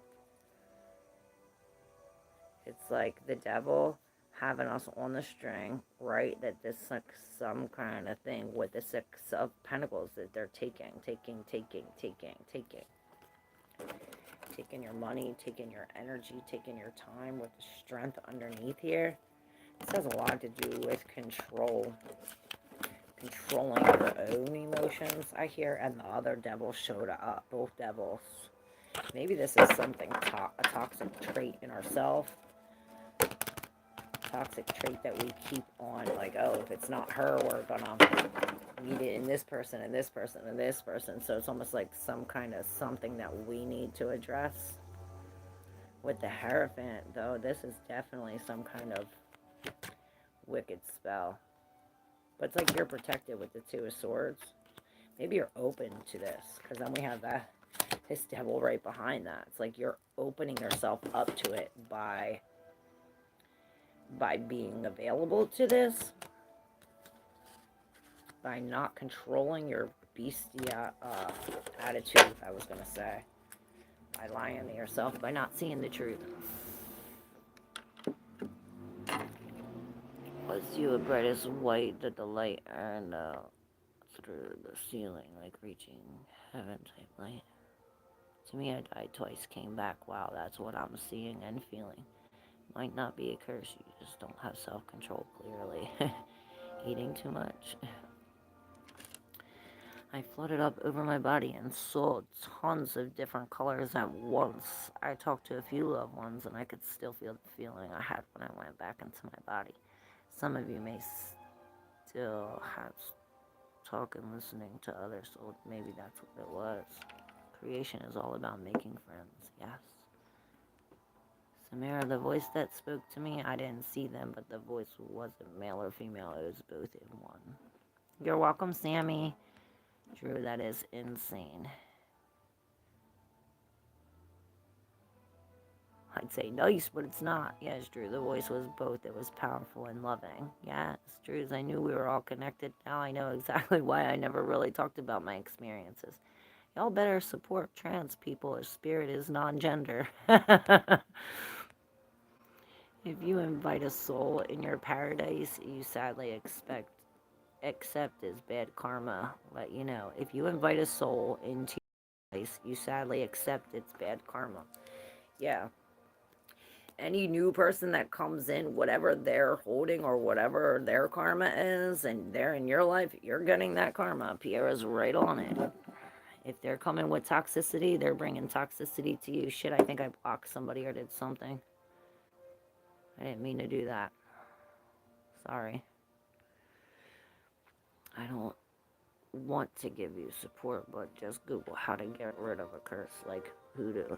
It's like the devil having us on the string, right? That this is like some kind of thing with the 6 of Pentacles that they're taking your money, taking your energy, taking your time with the strength underneath here. This has a lot to do with control. Controlling your own emotions, I hear, and the other devil showed up. Both devils. Maybe this is something, a toxic trait in ourselves. Toxic trait that we keep on, like, oh, if it's not her, we're gonna need it in this person and this person and this person. So it's almost like some kind of something that we need to address. With the Hierophant, though, this is definitely some kind of wicked spell. But it's like you're protected with the 2 of Swords. Maybe you're open to this, because then we have this devil right behind that. It's like you're opening yourself up to it by being available to this, by not controlling your beastie attitude, I was going to say, by lying to yourself, by not seeing the truth. Was you a bright as white that the light and through the ceiling, like reaching heaven type light. To me, I died twice, came back. Wow, that's what I'm seeing and feeling. Might not be a curse, you just don't have self-control clearly. Eating too much. I floated up over my body and saw tons of different colors at once. I talked to a few loved ones and I could still feel the feeling I had when I went back into my body. Some of you may still have talk and listening to others, so maybe that's what it was. Creation is all about making friends, yes. Samara, the voice that spoke to me, I didn't see them, but the voice wasn't male or female, it was both in one. You're welcome, Sammy. Drew, that is insane. I'd say nice, but it's not. Yes, Drew, the voice was both. It was powerful and loving. Yes, Drew, I knew we were all connected. Now I know exactly why I never really talked about my experiences. Y'all better support trans people. As spirit is non-gender. If you invite a soul in your paradise, you sadly accept as bad karma. Let you know. If you invite a soul into your paradise, you sadly accept its bad karma. Yeah. Any new person that comes in, whatever they're holding or whatever their karma is, and they're in your life, you're getting that karma. Pierre's right on it. If they're coming with toxicity, they're bringing toxicity to you. Shit, I think I blocked somebody or did something. I didn't mean to do that. Sorry. I don't want to give you support, but just Google how to get rid of a curse like hoodoo.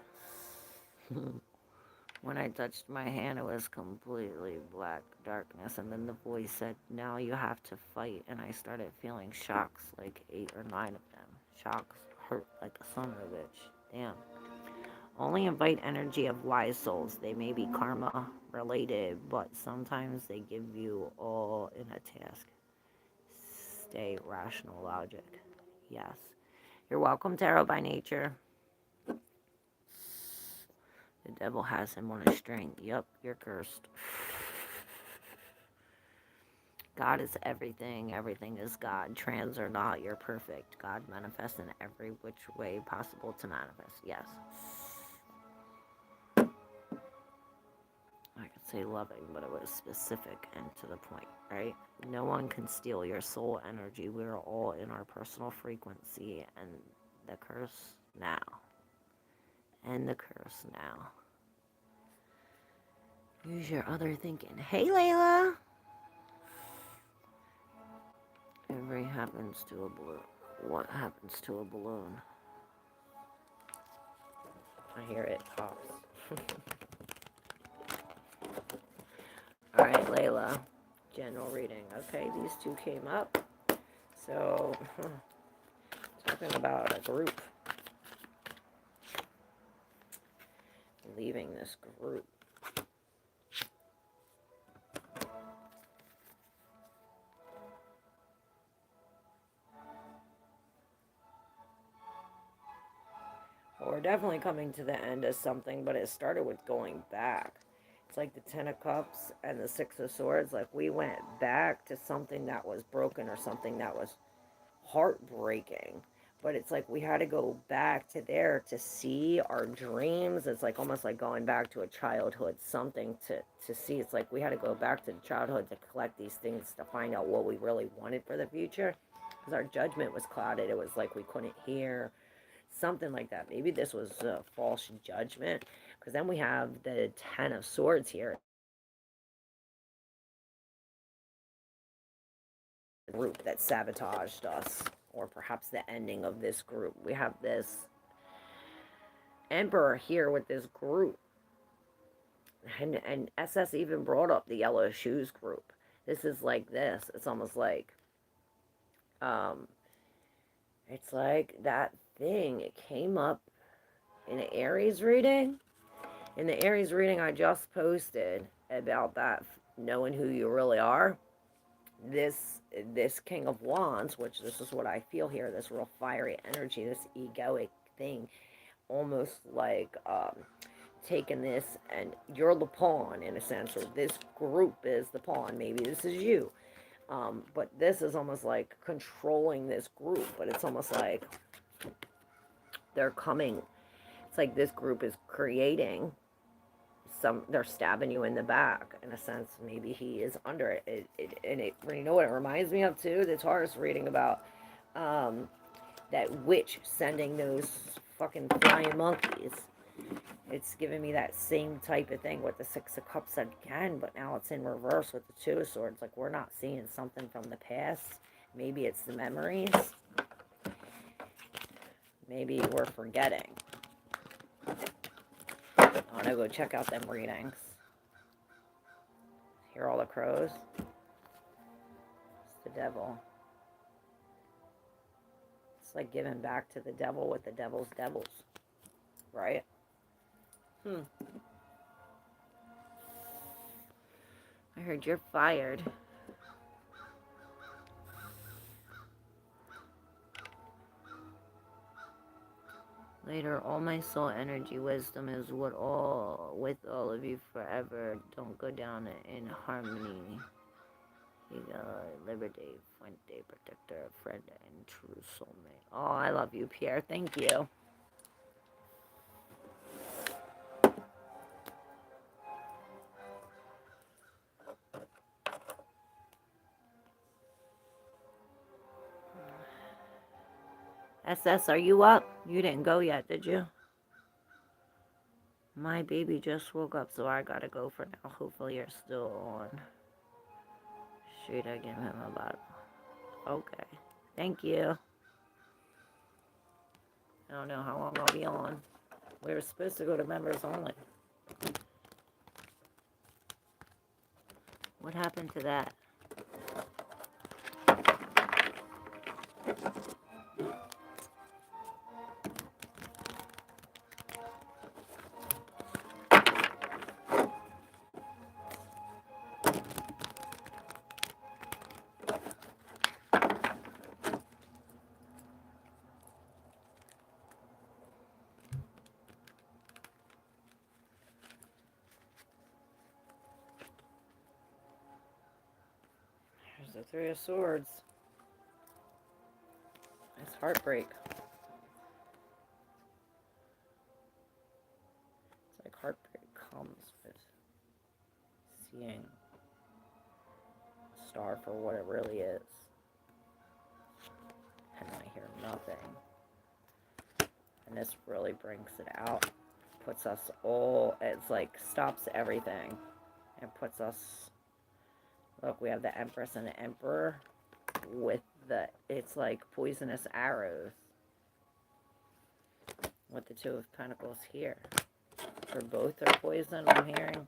When I touched my hand, it was completely black darkness, and then the voice said, now you have to fight, and I started feeling shocks, like 8 or 9 of them. Shocks hurt like a son of a bitch. Damn. Only invite energy of wise souls. They may be karma related, but sometimes they give you all in a task. Stay rational logic. Yes. You're welcome, Tarot by Nature. The devil has him on a string. Yup, you're cursed. God is everything. Everything is God. Trans or not, you're perfect. God manifests in every which way possible to manifest. Yes. I could say loving, but it was specific and to the point, right? No one can steal your soul energy. We're all in our personal frequency, and the curse now. And the curse now. Use your other thinking. Hey, Layla! Every happens to a balloon. What happens to a balloon? I hear it pops. Alright, Layla. General reading. Okay, these two came up. So, talking about a group. Leaving this group. Well, we're definitely coming to the end of something, but it started with going back. It's like the Ten of Cups and the Six of Swords. Like, we went back to something that was broken or something that was heartbreaking. But it's like we had to go back to there to see our dreams. It's like almost like going back to a childhood, something to see. It's like we had to go back to childhood to collect these things to find out what we really wanted for the future. Because our judgment was clouded. It was like we couldn't hear. Something like that. Maybe this was a false judgment. Because then we have the Ten of Swords here. Group that sabotaged us, or perhaps the ending of this group. We have this Emperor here with this group, and SS even brought up the Yellow Shoes group. This is like this. It's almost like it's like that thing. It came up in an Aries reading. In the Aries reading I just posted about that, knowing who you really are. This King of Wands, which this is what I feel here, this real fiery energy, this egoic thing, almost like taking this, and you're the pawn in a sense, or this group is the pawn. Maybe this is you. But this is almost like controlling this group, but it's almost like they're coming. It's like this group is creating they're stabbing you in the back in a sense. Maybe he is under it. And you know what it reminds me of too? The Taurus reading about that witch sending those fucking flying monkeys. It's giving me that same type of thing with the Six of Cups again, but now it's in reverse with the Two of Swords. Like, we're not seeing something from the past. Maybe it's the memories. Maybe we're forgetting. I'm gonna go check out them readings. Hear all the crows? It's the devil. It's like giving back to the devil with the devil's devils. Right? I heard you're fired. Later, all my soul energy wisdom is with all of you forever. Don't go down in harmony. You got liberty, fuente, protector, friend, and true soulmate. Oh, I love you, Pierre. Thank you. SS, are you up? You didn't go yet, did you? My baby just woke up, so I gotta go for now. Hopefully you're still on. Should I give him a bottle? Okay. Thank you. I don't know how long I'll be on. We were supposed to go to members only. What happened to that? There's the Three of Swords. It's heartbreak. It's like heartbreak comes with seeing a star for what it really is. And I hear nothing. And this really brings it out. Puts us all, it's like stops everything. And puts us, look, we have the Empress and the Emperor with it's like poisonous arrows. With the Two of Pentacles here. For both are poison, I'm hearing.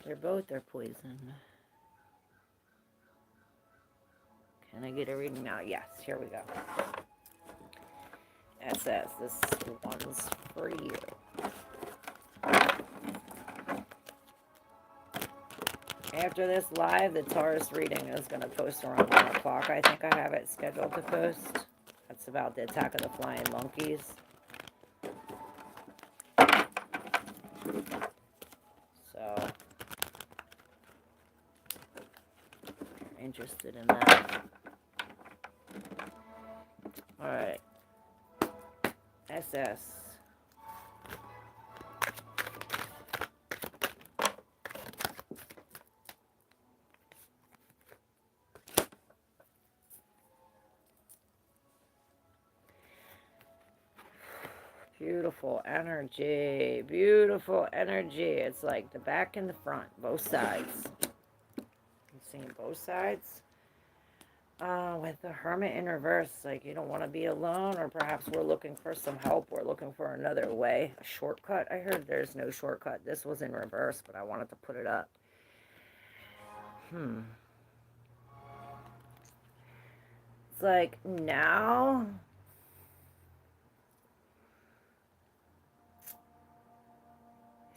They're both are poison. Can I get a reading now? Yes, here we go. It says this one's for you. After this live, the Taurus reading is going to post around 1 o'clock. I think I have it scheduled to post. That's about the attack of the flying monkeys. So, if you're interested in that. Alright. SS. Beautiful energy. Beautiful energy. It's like the back and the front. Both sides. I'm seeing both sides. With the Hermit in reverse, like you don't want to be alone, or perhaps we're looking for some help. We're looking for another way. A shortcut. I heard there's no shortcut. This was in reverse, but I wanted to put it up. It's like now...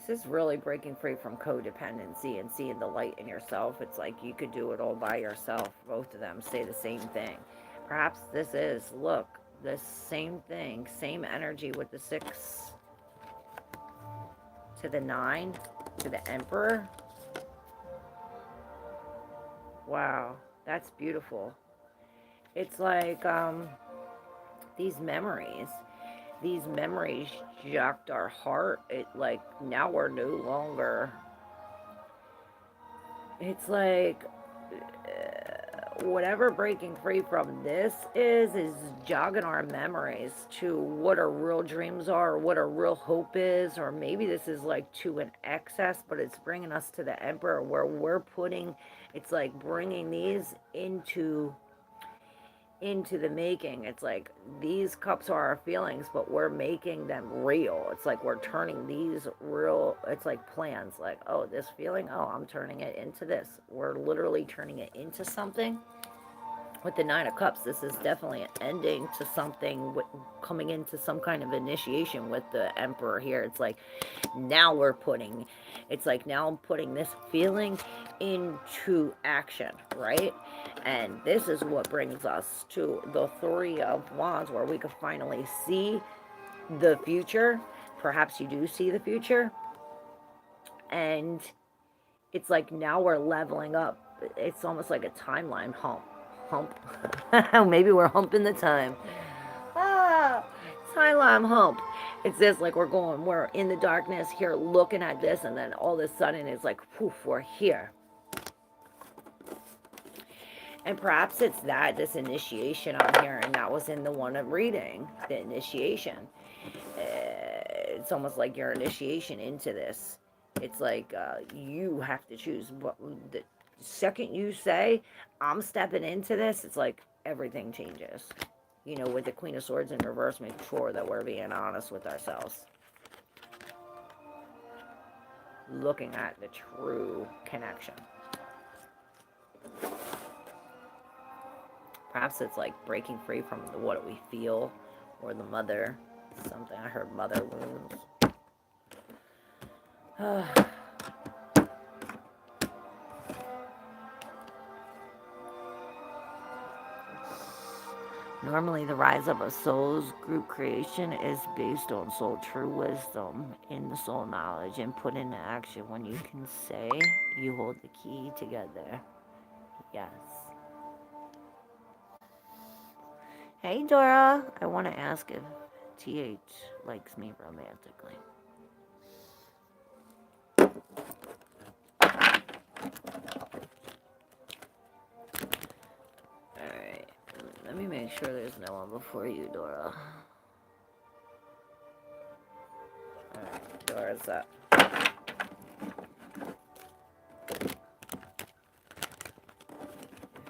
This is really breaking free from codependency and seeing the light in yourself. It's like you could do it all by yourself. Both of them say the same thing. Perhaps this is, look, the same thing. Same energy with the 6 to the 9 to the Emperor. Wow. That's beautiful. It's like these memories. These memories jocked our heart. It like now we're no longer. It's like whatever breaking free from this is jogging our memories to what our real dreams are, or what our real hope is, or maybe this is like to an excess, but it's bringing us to the Emperor where we're putting, it's like bringing these into the making. It's like these cups are our feelings, but we're making them real. It's like we're turning these real, it's like plans, like, oh, this feeling, oh, I'm turning it into this. We're literally turning it into something. With the Nine of Cups, this is definitely an ending to something, coming into some kind of initiation with the Emperor here. It's like now we're putting, it's like now I'm putting this feeling into action, right? And this is what brings us to the Three of Wands, where we can finally see the future. Perhaps you do see the future. And it's like now we're leveling up. It's almost like a timeline hump. Maybe we're humping the time. Ah, timeline hump. It's this, like we're in the darkness here looking at this, and then all of a sudden it's like, poof, we're here. And perhaps it's that, this initiation on here, and that was in the one I'm reading, the initiation. It's almost like your initiation into this. It's like you have to choose. What the second you say, I'm stepping into this, it's like everything changes. You know, with the Queen of Swords in reverse, make sure that we're being honest with ourselves. Looking at the true connection. Perhaps it's like breaking free from what we feel, or the mother. Something, I heard mother wounds. Normally, the rise of a soul's group creation is based on soul true wisdom in the soul knowledge and put into action. When you can say, you hold the key together. Yes. Hey, Dora. I want to ask if TH likes me romantically. Alright. Let me make sure there's no one before you, Dora. Alright, Dora's up.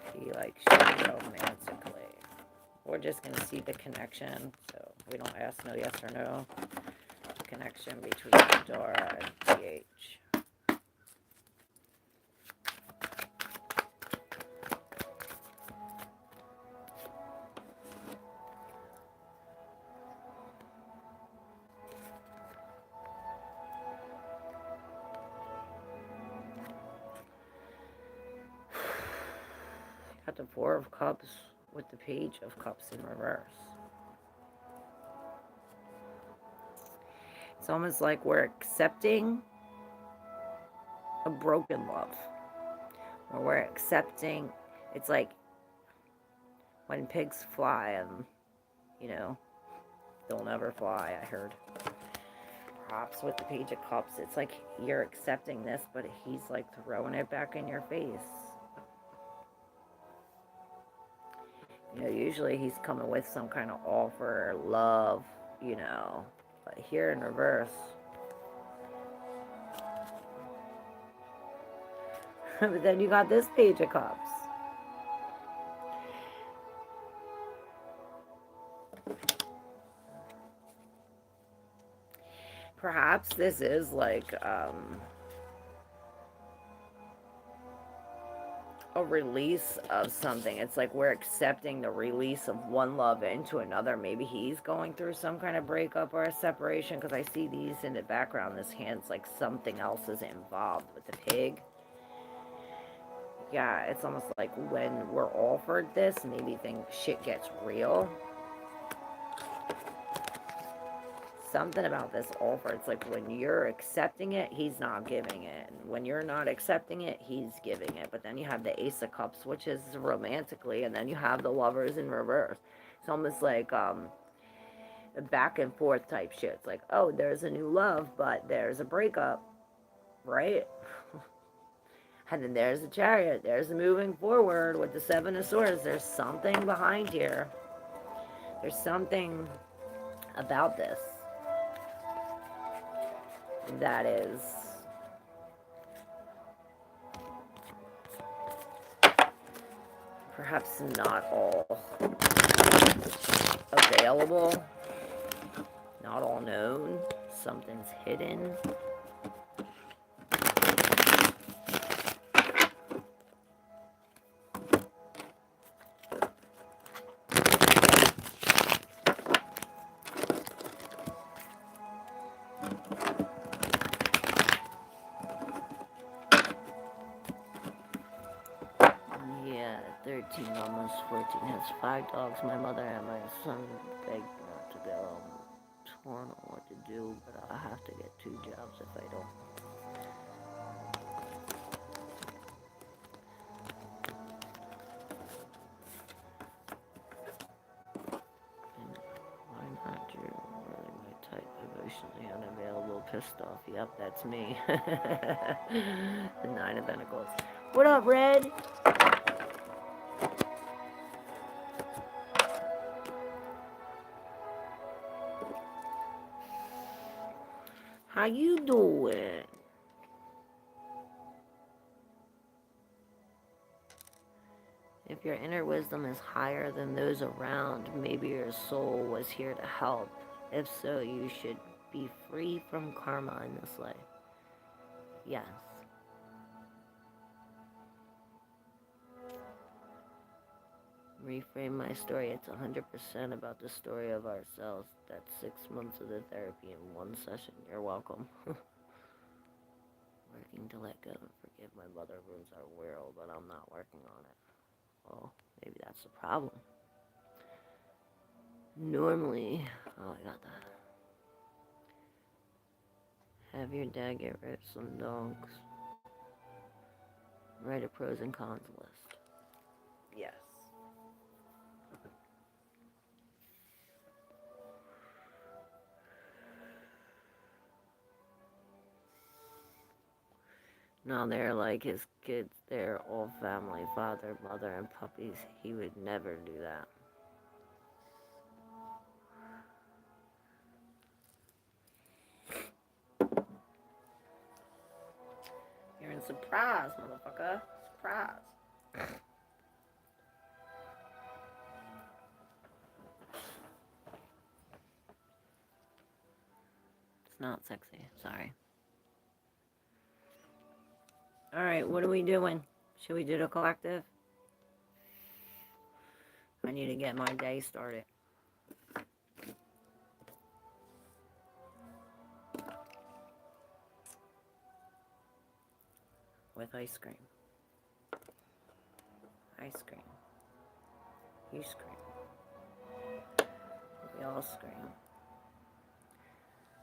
If he likes you romantically. We're just going to see the connection, so we don't ask no yes or no. The connection between Dora and TH. Got the Four of Cups with the Page of Cups in reverse. It's almost like we're accepting a broken love. Or we're accepting, it's like when pigs fly and, you know, they'll never fly, I heard. Perhaps with the Page of Cups, it's like you're accepting this, but he's like throwing it back in your face. You know, usually he's coming with some kind of offer, love, you know. But here in reverse. But then you got this Page of Cups. Perhaps this is like a release of something. It's like we're accepting the release of one love into another. Maybe he's going through some kind of breakup or a separation, because I see these in the background. This hand's like something else is involved with the pig. Yeah, it's almost like when we're offered this, maybe shit gets real. something about this offer. It's like when you're accepting it, he's not giving it. When you're not accepting it, he's giving it. But then you have the Ace of Cups, which is romantically, and then you have the Lovers in reverse. It's almost like a back and forth type shit. It's like, oh, there's a new love, but there's a breakup, right? And then there's the Chariot. There's the moving forward with the Seven of Swords. There's something behind here. There's something about this that is perhaps not all available, not all known. Something's hidden. Yeah, 13, almost 14, has 5 dogs. My mother and my son begged not to go. I'm torn on what to do, but I'll have to get 2 jobs if I don't. And why not? You're really my type, emotionally unavailable, pissed off. Yep, that's me. The 9 of Pentacles. What up, Red? How you doing? If your inner wisdom is higher than those around, maybe your soul was here to help. If so, you should be free from karma in this life. Yes. Reframe my story. It's 100% about the story of ourselves. That's 6 months of the therapy in 1 session. You're welcome. Working to let go and forgive my mother ruins our world, but I'm not working on it. Well, maybe that's the problem. Normally, oh, I got that. Have your dad get rid of some dogs. Write a pros and cons list. Yes. No, they're like his kids. They're all family, father, mother, and puppies. He would never do that. You're in surprise, motherfucker. Surprise. It's not sexy. Sorry. Alright, what are we doing? Should we do the collective? I need to get my day started. With ice cream. Ice cream. You scream. We all scream.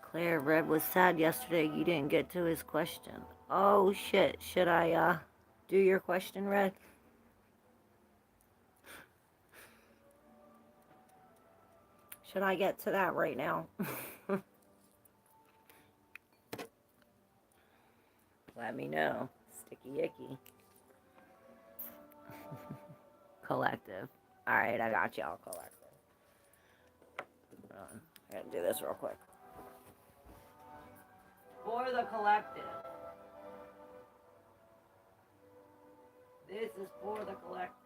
Claire, Red was sad yesterday. You didn't get to his question. Oh, shit. Should I, do your question, Red? Should I get to that right now? Let me know. Sticky icky. Collective. Alright, I got y'all, collective. I gotta do this real quick. For the collective. This is for the collective.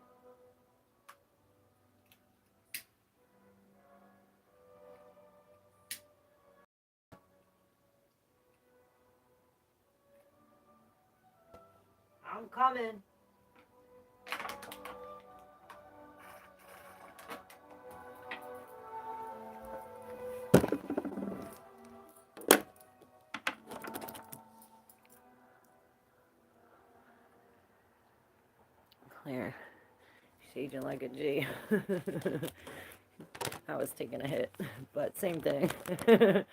I'm coming. Claire, she's aging like a G. I was taking a hit, but same thing. Here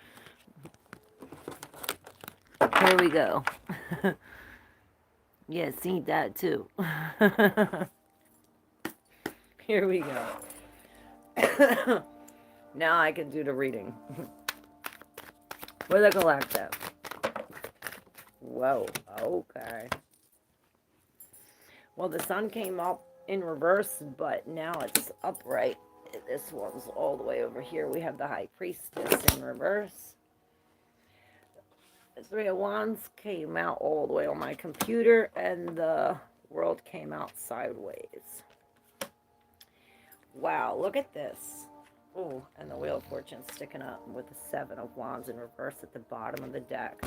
we go. Yeah, seen that too. Here we go. Now I can do the reading. For the collective. Whoa, okay. Well, the sun came up in reverse, but now it's upright. This one's all the way over here. We have the High Priestess in reverse. The Three of Wands came out all the way on my computer, and the World came out sideways. Wow, look at this. Oh, and the Wheel of Fortune sticking up with the Seven of Wands in reverse at the bottom of the deck.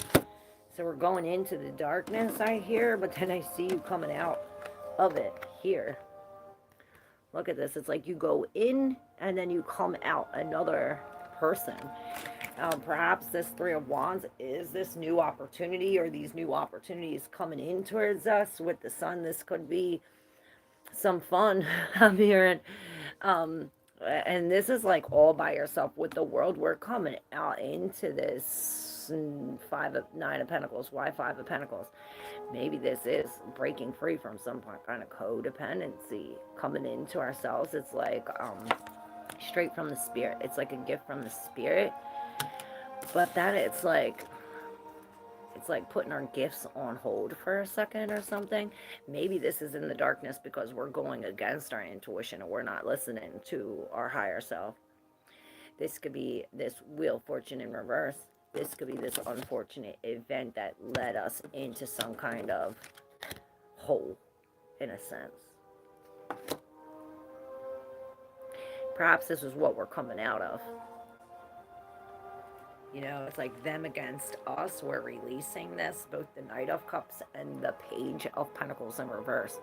So we're going into the darkness, I hear, but then I see you coming out of it here. Look at this. It's like you go in and then you come out another person. Perhaps this Three of Wands is this new opportunity, or these new opportunities coming in towards us with the sun. This could be some fun. I'm hearing. And this is like all by yourself with the World. We're coming out into this Nine of Pentacles. Why Five of Pentacles? Maybe this is breaking free from some kind of codependency, coming into ourselves. It's like straight from the spirit. It's like a gift from the spirit. But then it's like putting our gifts on hold for a second or something. Maybe this is in the darkness because we're going against our intuition and we're not listening to our higher self. This could be this Wheel of Fortune in reverse. This could be this unfortunate event that led us into some kind of hole, in a sense. Perhaps this is what we're coming out of. You know, it's like them against us. We're releasing this, both the Knight of Cups and the Page of Pentacles in reverse.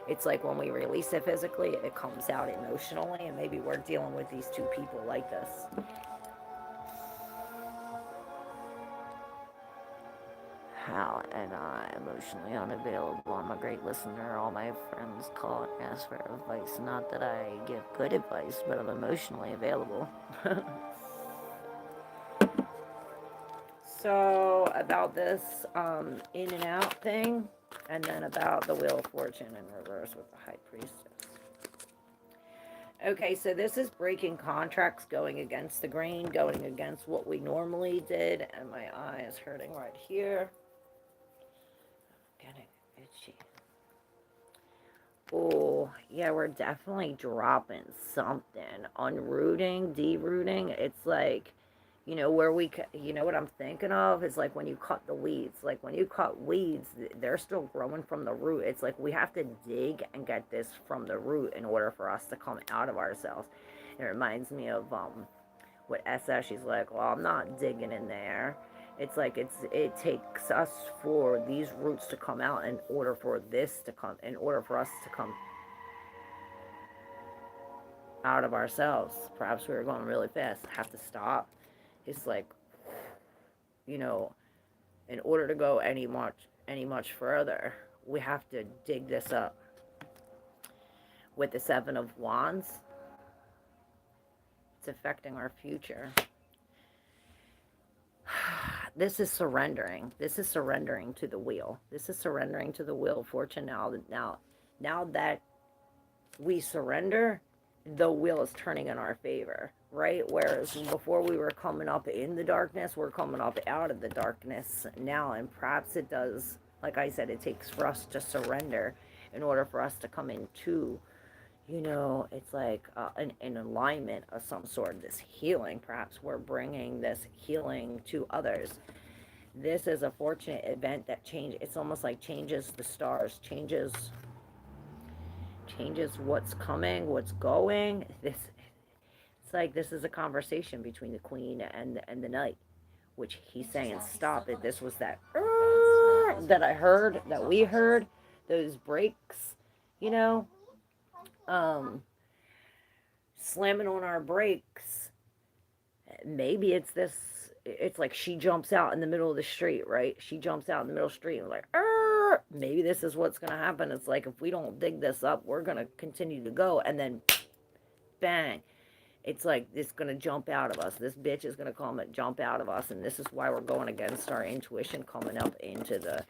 It's like when we release it physically, it comes out emotionally, and maybe we're dealing with these two people like this. How am I emotionally unavailable? I'm a great listener. All my friends call and ask for advice. Not that I give good advice, but I'm emotionally available. So, about this in and out thing, and then about the Wheel of Fortune in reverse with the High Priestess. Okay, so this is breaking contracts, going against the grain, going against what we normally did, and my eye is hurting right here. Getting itchy. Oh, yeah, we're definitely dropping something. Unrooting, derooting. It's like, you know, where we, you know what I'm thinking of? It's like when you cut the weeds. Like when you cut weeds, they're still growing from the root. It's like we have to dig and get this from the root in order for us to come out of ourselves. It reminds me of what SS, she's like, well, I'm not digging in there. It's like it takes us for these roots to come out in order for this to come, in order for us to come out of ourselves. Perhaps we were going really fast. Have to stop. It's like, you know, in order to go any much further, we have to dig this up. With the Seven of Wands, it's affecting our future. This is surrendering. This is surrendering to the wheel. This is surrendering to the Wheel of Fortune now that we surrender, the wheel is turning in our favor, right? Whereas before we were coming up in the darkness, we're coming up out of the darkness now. And perhaps it does, like I said, it takes for us to surrender in order for us to come into, you know, it's like an alignment of some sort, this healing. Perhaps we're bringing this healing to others. This is a fortunate event that it's almost like changes the stars, changes what's coming, what's going. It's like this is a conversation between the Queen and the Knight, which he's saying stop it. This was that that I heard, that we heard, those brakes, you know, slamming on our brakes. Maybe it's this. It's like she jumps out in the middle of the street, right? She jumps out in the middle of the street and like, maybe this is what's going to happen. It's like, if we don't dig this up, we're going to continue to go. And then, bang. It's like it's going to jump out of us. This bitch is going to come and jump out of us, and this is why we're going against our intuition, coming up into the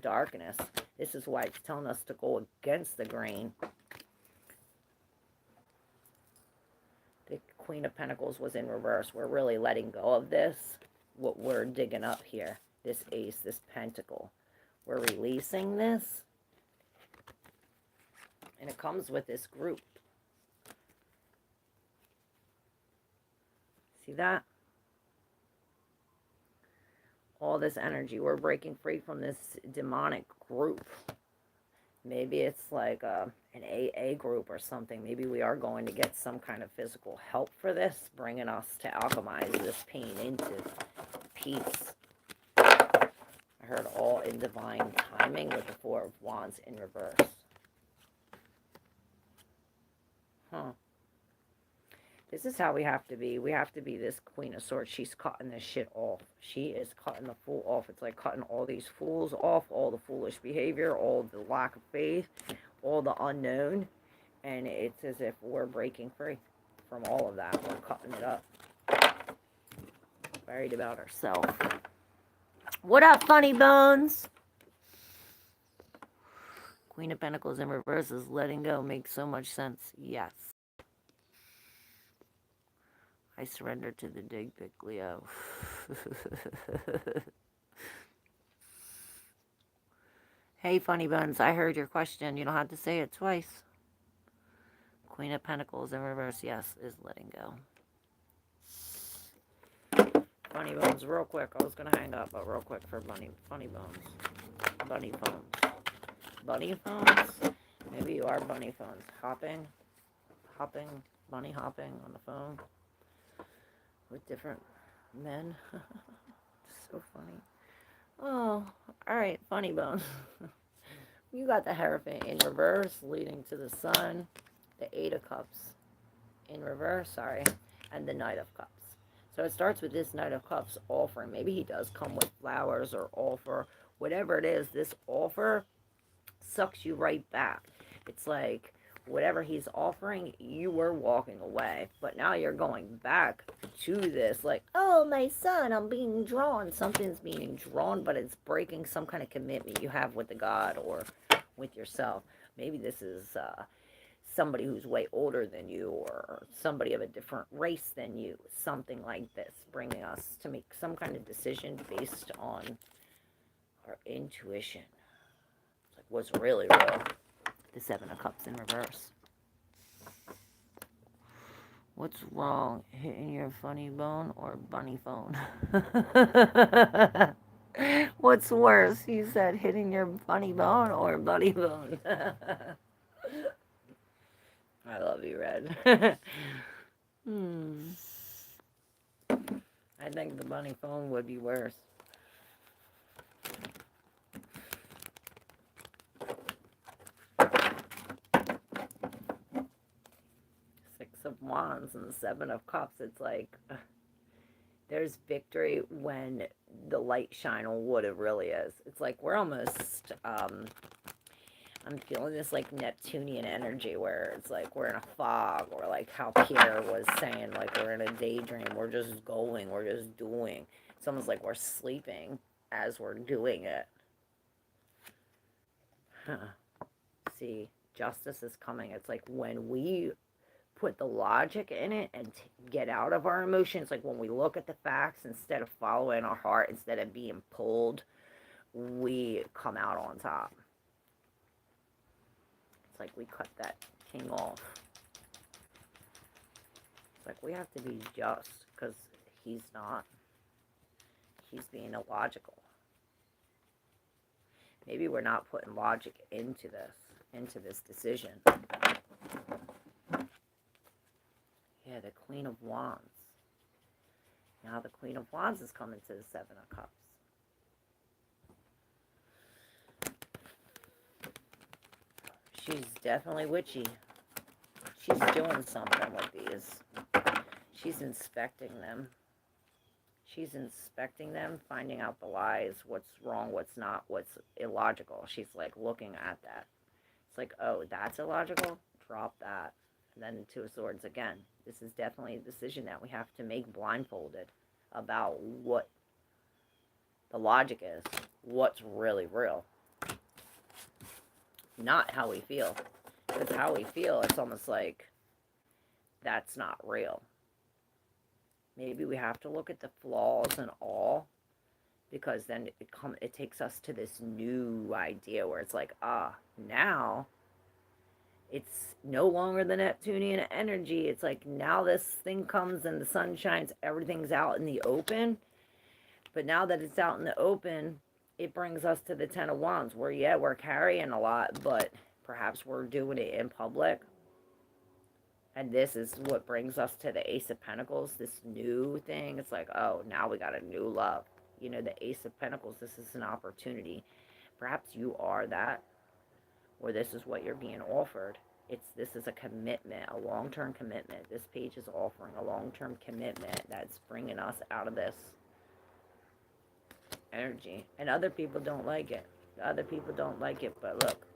darkness. This is why it's telling us to go against the grain. The Queen of Pentacles was in reverse. We're really letting go of this, what we're digging up here. This ace, this pentacle. We're releasing this. And it comes with this group. See that? All this energy. We're breaking free from this demonic group. Maybe it's like an AA group or something. Maybe we are going to get some kind of physical help for this, bringing us to alchemize this pain into peace. I heard all in divine timing with the Four of Wands in reverse. Huh. This is how we have to be. We have to be this Queen of Swords. She's cutting this shit off. She is cutting the fool off. It's like cutting all these fools off, all the foolish behavior, all the lack of faith, all the unknown. And it's as if we're breaking free from all of that. We're cutting it up. Worried about ourselves. What up, funny bones? Queen of Pentacles in reverse is letting go. Makes so much sense. Yes. I surrender to the dig pic, Leo. Hey, funny bones, I heard your question. You don't have to say it twice. Queen of Pentacles in reverse, yes, is letting go. Funny bones, real quick. I was going to hang up, but real quick for funny bones. Bunny phones. Bunny phones? Maybe you are bunny phones. Hopping, bunny hopping on the phone. With different men. So funny. Oh, alright, funny bones. You got the Hierophant in reverse, leading to the Sun. The Eight of Cups in reverse, sorry. And the Knight of Cups. So it starts with this Knight of Cups offering. Maybe he does come with flowers or offer. Whatever it is, this offer sucks you right back. It's like whatever he's offering, you were walking away. But now you're going back to this, like, oh, my son, I'm being drawn. Something's being drawn, but it's breaking some kind of commitment you have with the God or with yourself. Maybe this is somebody who's way older than you or somebody of a different race than you. Something like this, bringing us to make some kind of decision based on our intuition. It's like what's really real. The Seven of Cups in reverse. What's wrong? Hitting your funny bone or bunny phone? What's worse? He said hitting your funny bone or bunny bone. I love you, Red. I think the bunny phone would be worse. Six of Wands and the Seven of Cups. It's like there's victory when the light shine on what it really is. It's like we're almost, I'm feeling this like Neptunian energy where it's like we're in a fog, or like how Pierre was saying, like we're in a daydream. We're just going, we're just doing. It's almost like we're sleeping as we're doing it. See, justice is coming. It's like when we put the logic in it and get out of our emotions, like when we look at the facts instead of following our heart, instead of being pulled, we come out on top. It's like we cut that king off. It's like we have to be just, because he's not. He's being illogical. Maybe we're not putting logic into this decision. Yeah, the Queen of Wands. Now the Queen of Wands is coming to the Seven of Cups. She's definitely witchy. She's doing something with these. She's inspecting them. She's inspecting them, finding out the lies, what's wrong, what's not, what's illogical. She's like looking at that. It's like, oh, that's illogical? Drop that. then the Two of Swords again. This is definitely a decision that we have to make blindfolded about what the logic is, what's really real, not how we feel. Because how we feel, it's almost like that's not real. Maybe we have to look at the flaws and all, because then it takes us to this new idea where it's like, now it's no longer the Neptunian energy. It's like now this thing comes and the sun shines, everything's out in the open. But now that it's out in the open, it brings us to the Ten of Wands, where, yeah, we're carrying a lot, but perhaps we're doing it in public. And this is what brings us to the Ace of Pentacles, this new thing. It's like, oh, now we got a new love. You know, the Ace of Pentacles, this is an opportunity. Perhaps you are that, or this is what you're being offered. This is a commitment, a long-term commitment. This page is offering a long-term commitment that's bringing us out of this energy. And other people don't like it. Other people don't like it, but look.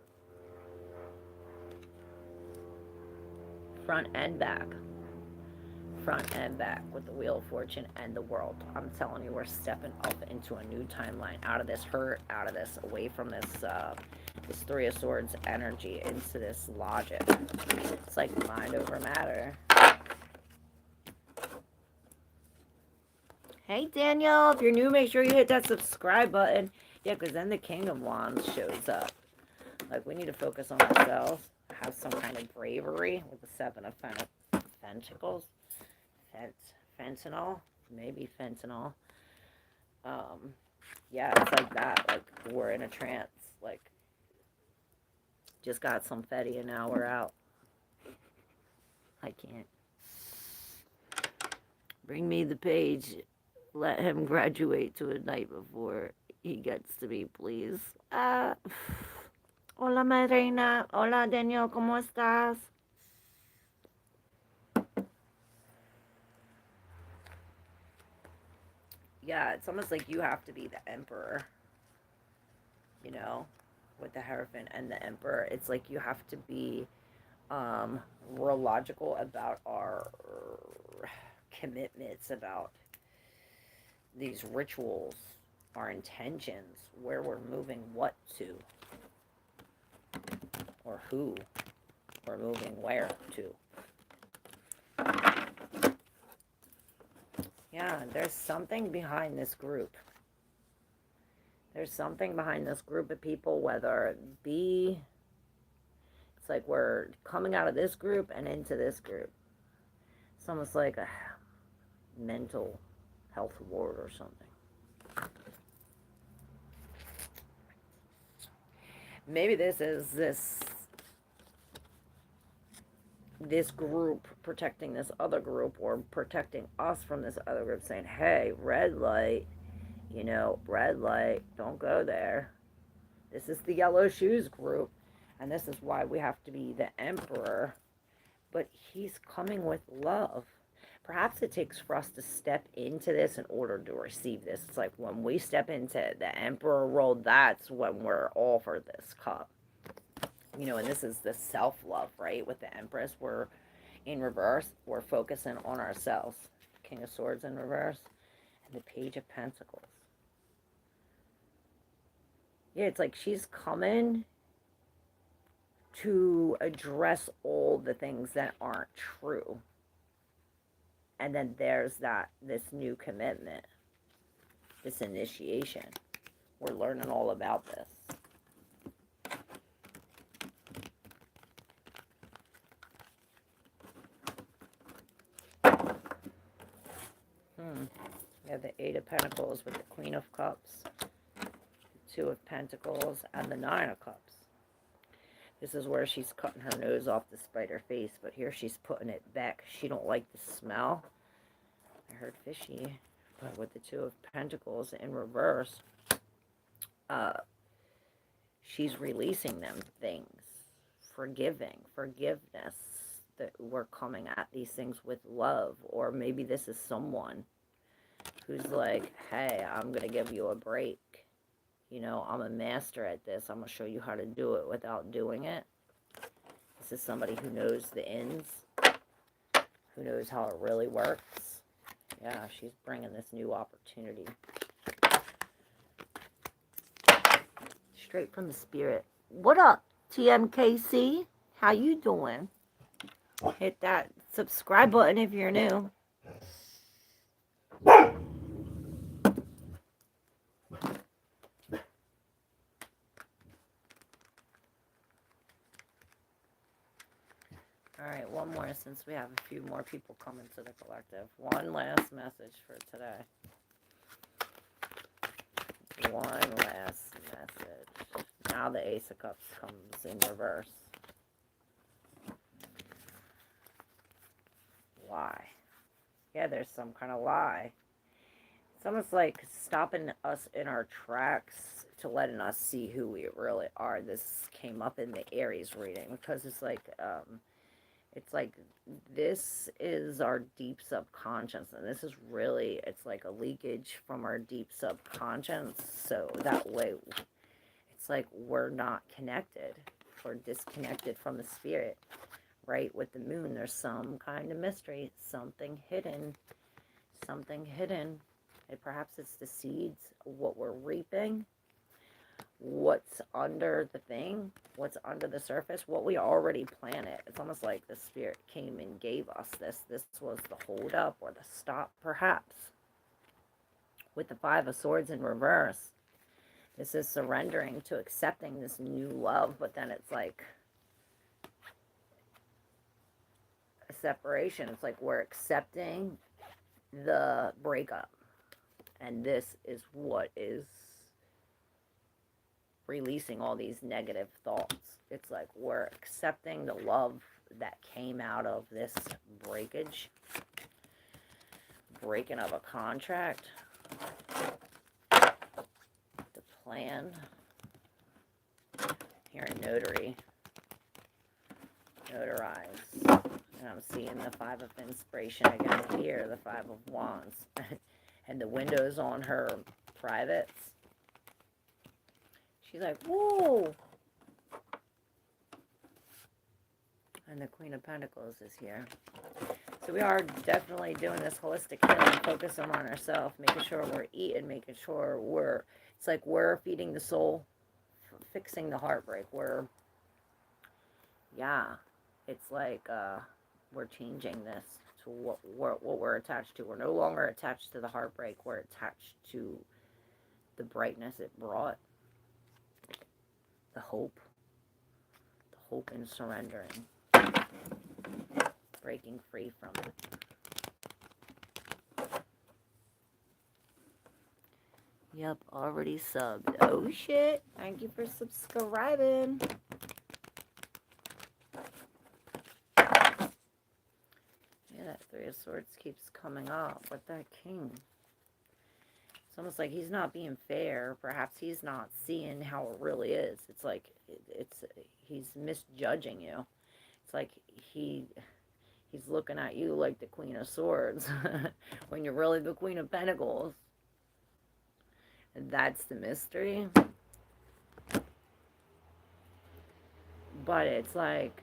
Front and back. Front and back with the Wheel of Fortune and the World. I'm telling you, we're stepping up into a new timeline. Out of this hurt, out of this, away from this this Three of Swords energy into this logic. It's like mind over matter. Hey, Daniel, if you're new, make sure you hit that subscribe button. Yeah, because then the King of Wands shows up. Like, we need to focus on ourselves. Have some kind of bravery with the Seven of Pentacles. Fentanyl. Maybe fentanyl. Yeah, it's like that. Like, we're in a trance. Like, just got some fetty and now we're out. I can't. Bring me the page. Let him graduate to a night before he gets to me, please. Hola, my reina. Hola, Daniel. ¿Cómo estás? Yeah, it's almost like you have to be the emperor. You know, with the Hierophant and the Emperor. It's like you have to be real logical about our commitments, about these rituals, our intentions, where we're moving what to, or who we're moving where to. Yeah, there's something behind this group. There's something behind this group of people, whether it be, it's like we're coming out of this group and into this group. It's almost like a mental health ward or something. Maybe this is this group protecting this other group, or protecting us from this other group, saying, hey, red light, you know, red light, don't go there. This is the Yellow Shoes group, and this is why we have to be the Emperor. But he's coming with love. Perhaps it takes for us to step into this in order to receive this. It's like when we step into the Emperor role, that's when we're offered this cup. You know, and this is the self-love, right? With the Empress, we're in reverse. We're focusing on ourselves. King of Swords in reverse. And the Page of Pentacles. Yeah, it's like she's coming to address all the things that aren't true. And then there's this new commitment, this initiation. We're learning all about this. We have the Eight of Pentacles with the Queen of Cups, the Two of Pentacles, and the Nine of Cups. This is where she's cutting her nose off to spite her face, but here she's putting it back. She don't like the smell. I heard fishy. But with the Two of Pentacles in reverse, she's releasing them things. Forgiveness. That we're coming at these things with love. Or maybe this is someone who's like, hey, I'm going to give you a break. You know, I'm a master at this. I'm going to show you how to do it without doing it. This is somebody who knows the ins Who knows how it really works? Yeah, she's bringing this new opportunity. Straight from the spirit. What up, TMKC? How you doing? Hit that subscribe button if you're new. Alright, one more since we have a few more people coming to the collective. One last message for today. One last message. Now the Ace of Cups comes in reverse. Why? Yeah, there's some kind of lie. It's almost like stopping us in our tracks to letting us see who we really are. This came up in the Aries reading because it's like this is our deep subconscious, and this is really, it's like a leakage from our deep subconscious. So that way, it's like we're not connected. We're disconnected from the spirit. Right, with the moon, there's some kind of mystery, something hidden, and perhaps it's the seeds, what we're reaping, what's under the thing, what's under the surface, what we already planted. It's almost like the spirit came and gave us this. This was the hold up or the stop, perhaps. With the Five of Swords in reverse, this is surrendering to accepting this new love, but then it's like separation. It's like we're accepting the breakup, and this is what is releasing all these negative thoughts. It's like we're accepting the love that came out of this breakage, breaking of a contract, the plan. Here in notary, notarize. And I'm seeing the Five of Inspiration again here, the Five of Wands. And the windows on her privates. She's like, whoa! And the Queen of Pentacles is here. So we are definitely doing this holistic healing, focusing on ourselves, making sure we're eating, making sure it's like we're feeding the soul, fixing the heartbreak. It's like, we're changing this to what we're attached to. We're no longer attached to the heartbreak. We're attached to the brightness it brought, the hope in surrendering, breaking free from it. Yep, already subbed. Oh shit! Thank you for subscribing. That Three of Swords keeps coming up with that King. It's almost like he's not being fair. Perhaps he's not seeing how it really is. It's like he's misjudging you. It's like he's looking at you like the Queen of Swords when you're really the Queen of Pentacles. And that's the mystery. But it's like,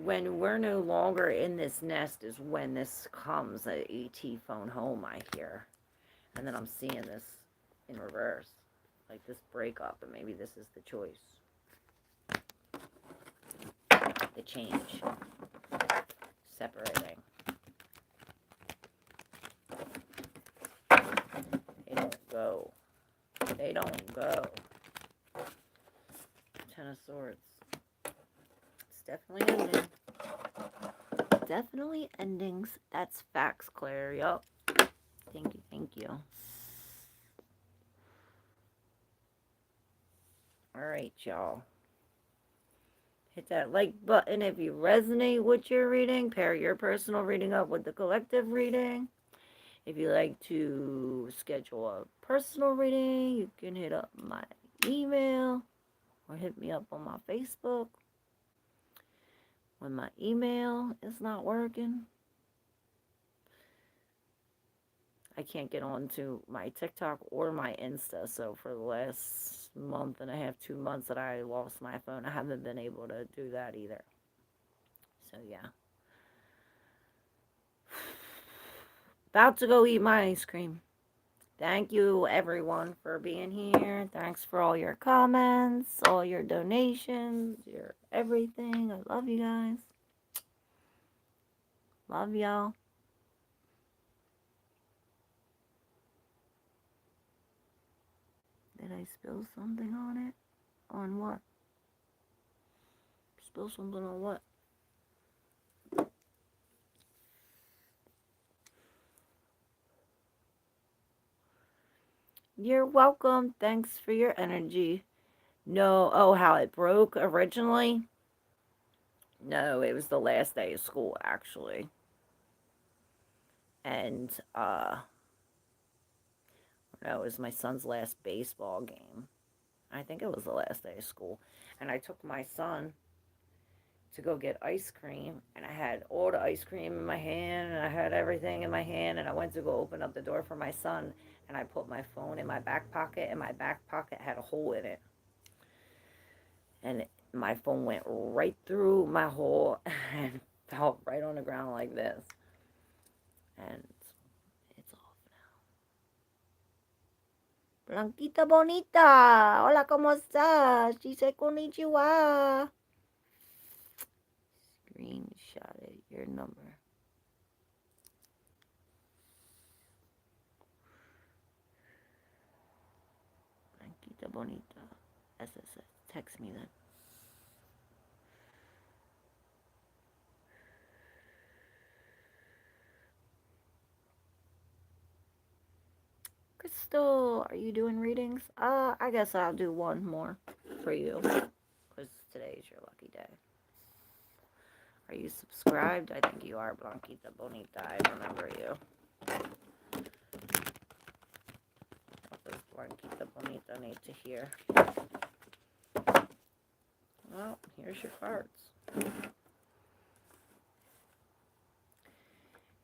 when we're no longer in this nest is when this comes, a ET phone home, I hear. And then I'm seeing this in reverse. Like this breakup, and maybe this is the choice. The change. Separating. They don't go. They don't go. Ten of Swords. Definitely ending. Definitely endings. That's facts, Claire. Yup. Thank you, thank you. Alright, y'all. Hit that like button if you resonate with your reading. Pair your personal reading up with the collective reading. If you like to schedule a personal reading, you can hit up my email or hit me up on my Facebook. When my email is not working, I can't get onto my TikTok or my Insta. So for the last month and a half, 2 months that I lost my phone, I haven't been able to do that either. So yeah. About to go eat my ice cream. Thank you everyone for being here. Thanks for all your comments, all your donations, your everything. I love you guys. Love y'all. Did I spill something on it? On what? Spill something on what? You're welcome. Thanks for your energy. No, oh, how it broke originally? No, it was the last day of school, actually. And, no, it was my son's last baseball game. I think it was the last day of school. And I took my son to go get ice cream, and I had all the ice cream in my hand, and I had everything in my hand, and I went to go open up the door for my son, and I put my phone in my back pocket, and my back pocket had a hole in it. And my phone went right through my hole and fell right on the ground like this. And it's off now. Blanquita bonita. Hola, ¿cómo estás? She said konnichiwa. Screenshotted your number. Blanquita bonita. SSS. Text me then. Crystal, are you doing readings? I guess I'll do one more for you, because today is your lucky day. Are you subscribed? I think you are, Blanquita Bonita. I remember you. What does Blanquita Bonita need to hear? Well, here's your cards.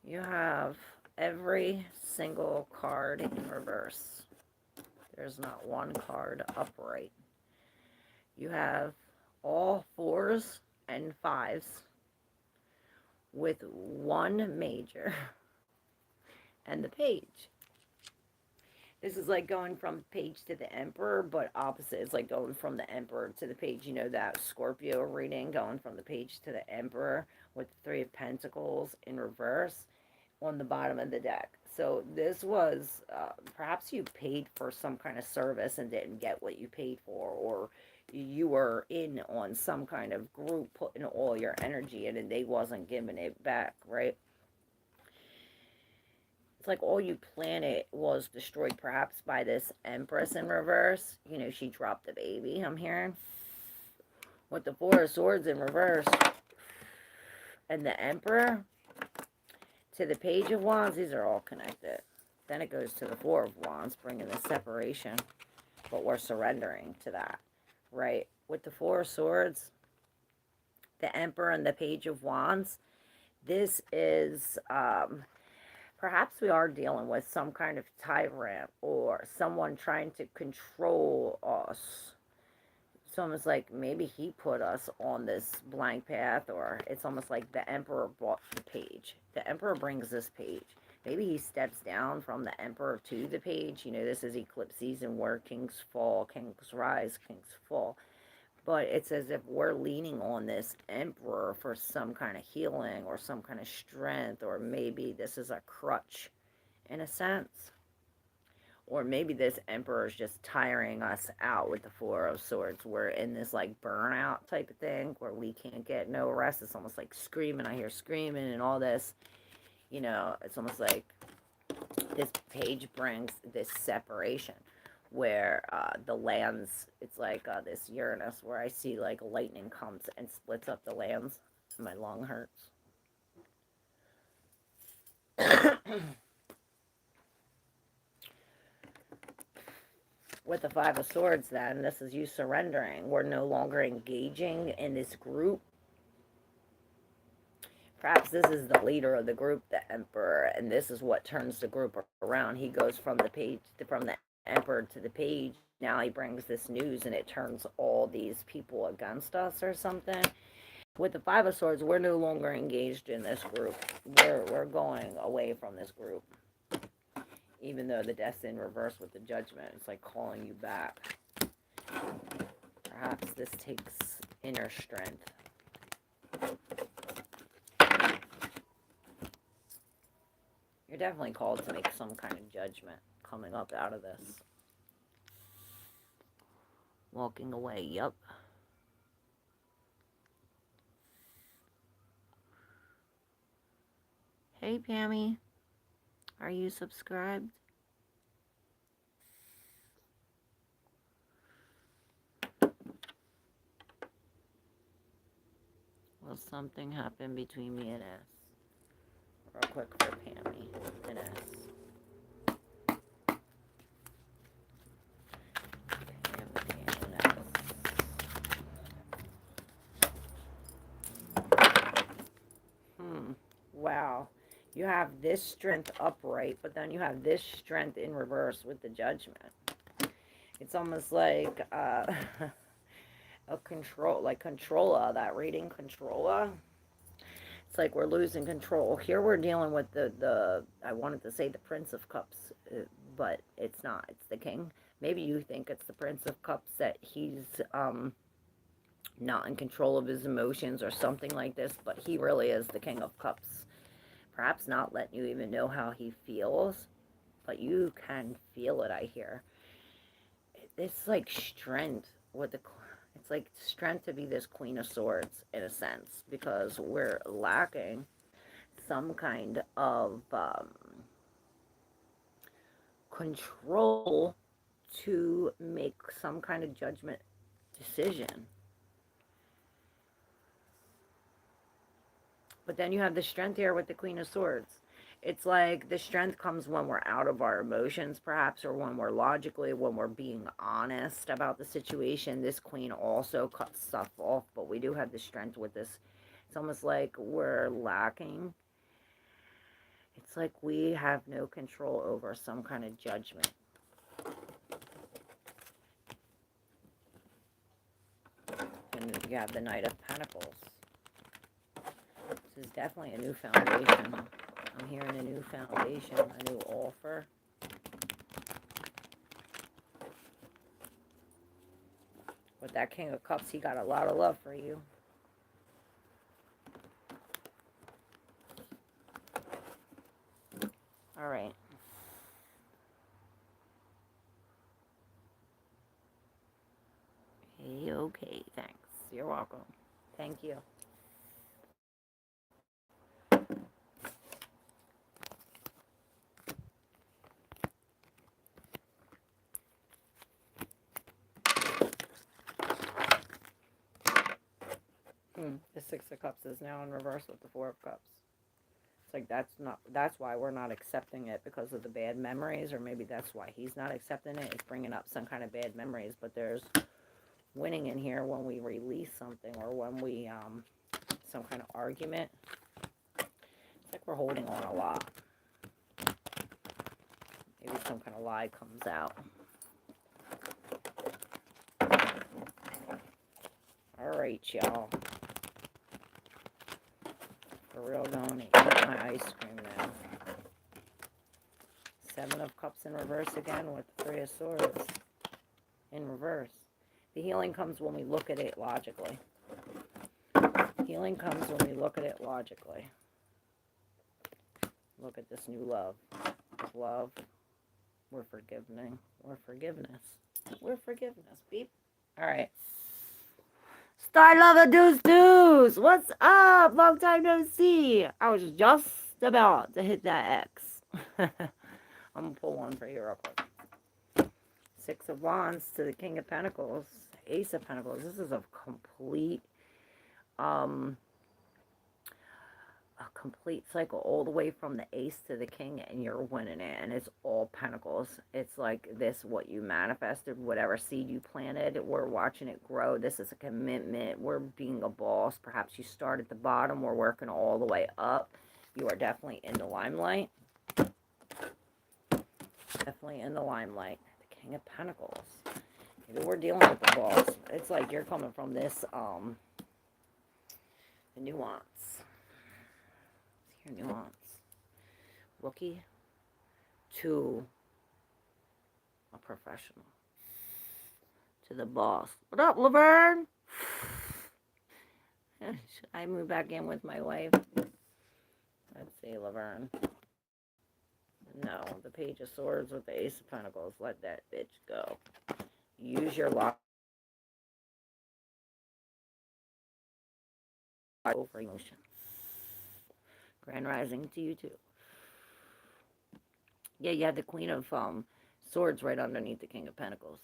You have every single card in reverse. There's not one card upright. You have all 4s and 5s with one major and the page. This is like going from the page to the Emperor, but opposite. It's like going from the Emperor to the page. You know that Scorpio reading, going from the page to the Emperor with the 3 of Pentacles in reverse on the bottom of the deck. So this was, perhaps you paid for some kind of service and didn't get what you paid for, or you were in on some kind of group putting all your energy in and they wasn't giving it back, right? It's like all you planted was destroyed perhaps by this Empress in reverse. You know, she dropped the baby, I'm hearing. With the 4 of Swords in reverse and the Emperor to the Page of Wands, these are all connected. Then it goes to the 4 of Wands, bringing the separation. But we're surrendering to that, right? With the 4 of Swords, the Emperor and the Page of Wands, this is... perhaps we are dealing with some kind of tyrant or someone trying to control us. It's almost like maybe he put us on this blank path, or it's almost like the Emperor brought the page. The Emperor brings this page. Maybe he steps down from the Emperor to the page. You know, this is eclipse season where kings fall, kings rise, kings fall. But it's as if we're leaning on this Emperor for some kind of healing or some kind of strength, or maybe this is a crutch in a sense. Or maybe this Emperor is just tiring us out with the 4 of Swords. We're in this like burnout type of thing where we can't get no rest. It's almost like screaming. I hear screaming and all this. You know, it's almost like this page brings this separation, where the lands, it's like this Uranus, where I see like lightning comes and splits up the lands. My lung hurts. With the 5 of Swords, then, this is you surrendering. We're no longer engaging in this group. Perhaps this is the leader of the group, the Emperor, and this is what turns the group around. He goes from the page, from the Emperor to the page. Now he brings this news, and it turns all these people against us or something. With the Five of Swords, we're no longer engaged in this group. We're going away from this group. Even though the Death's in reverse with the Judgment, it's like calling you back. Perhaps this takes inner strength. You're definitely called to make some kind of judgment coming up out of this. Walking away, yup. Hey, Pammy. Are you subscribed? Will something happen between me and S? Real quick for Pammy and S. Wow. You have this strength upright, but then you have this strength in reverse with the Judgment. It's almost like a controller, that reading controller. It's like we're losing control. Here we're dealing with the I wanted to say the Prince of Cups, but it's not. It's the King. Maybe you think it's the Prince of Cups, that he's not in control of his emotions or something like this, but he really is the King of Cups. Perhaps not letting you even know how he feels, but you can feel it, I hear. It's like strength with the... It's like strength to be this Queen of Swords, in a sense, because we're lacking some kind of control to make some kind of judgment decision. But then you have the strength here with the Queen of Swords. It's like the strength comes when we're out of our emotions, perhaps, or when when we're being honest about the situation. This Queen also cuts stuff off, but we do have the strength with this. It's almost like we're lacking. It's like we have no control over some kind of judgment. And you have the Knight of Pentacles. This is definitely a new foundation. I'm hearing a new foundation, a new offer. With that King of Cups, he got a lot of love for you. All right. Hey, okay, thanks. You're welcome. Thank you. The Six of Cups is now in reverse with the Four of Cups. It's like that's why we're not accepting it, because of the bad memories, or maybe that's why he's not accepting it. It's bringing up some kind of bad memories, but there's winning in here when we release something, or when we some kind of argument. It's like we're holding on a lot. Maybe some kind of lie comes out. All right, y'all. For real, going to eat my ice cream now. Seven of Cups in reverse again with the Three of Swords in reverse. The healing comes when we look at it logically. Healing comes when we look at it logically. Look at this new love. Love. We're forgiving. We're forgiveness. We're forgiveness, beep. All right. Star Lover Deuce. What's up? Long time no see. I was just about to hit that X. I'm going to pull one for you real quick. Six of Wands to the King of Pentacles. Ace of Pentacles. This is a complete a complete cycle all the way from the ace to the king, and you're winning it. And it's all pentacles. It's like this, what you manifested, whatever seed you planted, we're watching it grow. This is a commitment. We're being a boss. Perhaps you start at the bottom. We're working all the way up. You are definitely in the limelight. Definitely in the limelight. The King of Pentacles. Maybe we're dealing with the boss. It's like you're coming from this, the nuance. Your nuance. Rookie to a professional. To the boss. What up, Laverne? Should I move back in with my wife? Let's see, Laverne. No, the Page of Swords with the Ace of Pentacles. Let that bitch go. Use your lock over emotion. Grand Rising to you too. Yeah, you had the Queen of Swords right underneath the King of Pentacles.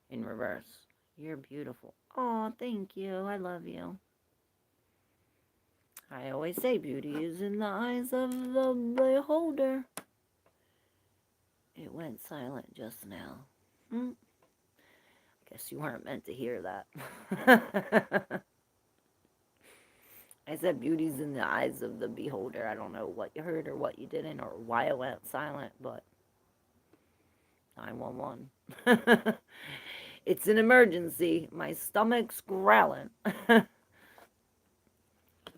In reverse. You're beautiful. Oh, thank you. I love you. I always say beauty is in the eyes of the beholder. It went silent just now. Guess you weren't meant to hear that. I said beauty's in the eyes of the beholder. I don't know what you heard or what you didn't or why it went silent, but 911. It's an emergency. My stomach's growling.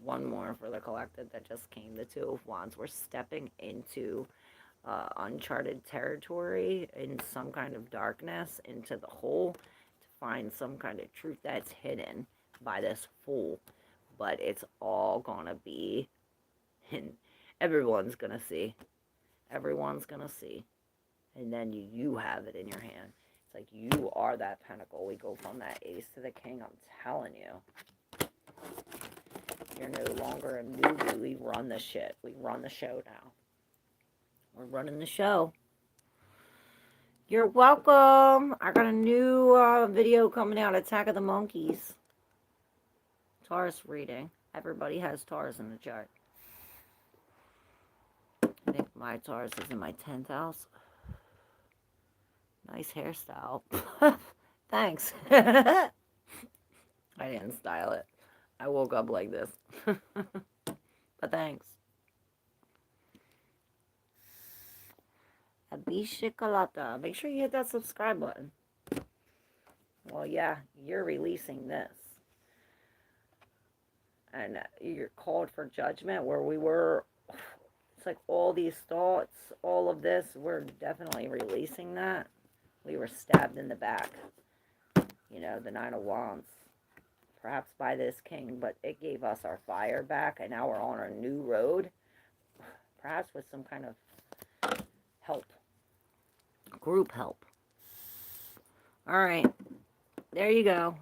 One more for the collective that just came. The Two of Wands. We're stepping into uncharted territory, in some kind of darkness, into the hole, to find some kind of truth that's hidden by this Fool. But it's all gonna be, and everyone's gonna see. Everyone's gonna see. And then you have it in your hand. It's like you are that pentacle. We go from that ace to the king. I'm telling you. You're no longer a newbie. We run the shit. We run the show now. We're running the show. You're welcome. I got a new video coming out. Attack of the Monkeys. Taurus reading. Everybody has Taurus in the chart. I think my Taurus is in my 10th house. Nice hairstyle. Thanks. I didn't style it. I woke up like this. But thanks. Abishikalata. Make sure you hit that subscribe button. Well, yeah, you're releasing this. And you're called for judgment, where we were. It's like all these thoughts, all of this, we're definitely releasing that. We were stabbed in the back. You know, the Nine of Wands. Perhaps by this king, but it gave us our fire back, and now we're on a new road. Perhaps with some kind of help. Group help. Alright. There you go.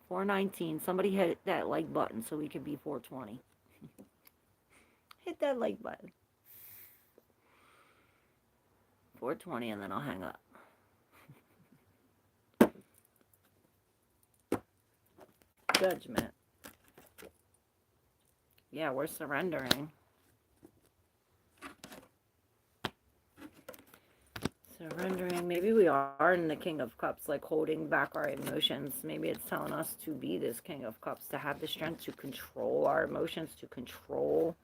419. Somebody hit that like button so we could be 420. Hit that like button. 420, and then I'll hang up. Judgment. Yeah, we're surrendering. Surrendering. Maybe we are in the King of Cups, like holding back our emotions. Maybe it's telling us to be this King of Cups, to have the strength to control our emotions, to control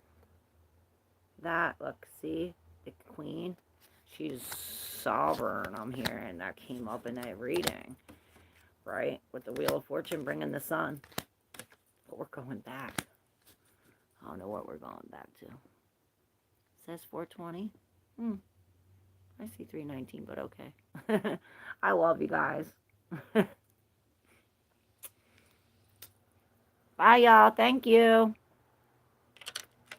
that. Look, see? The Queen. She's sovereign, I'm hearing. That came up in that reading. Right? With the Wheel of Fortune bringing the sun. But we're going back. I don't know what we're going back to. It says 420. I see 319, but okay. I love you guys. Bye, y'all. Thank you.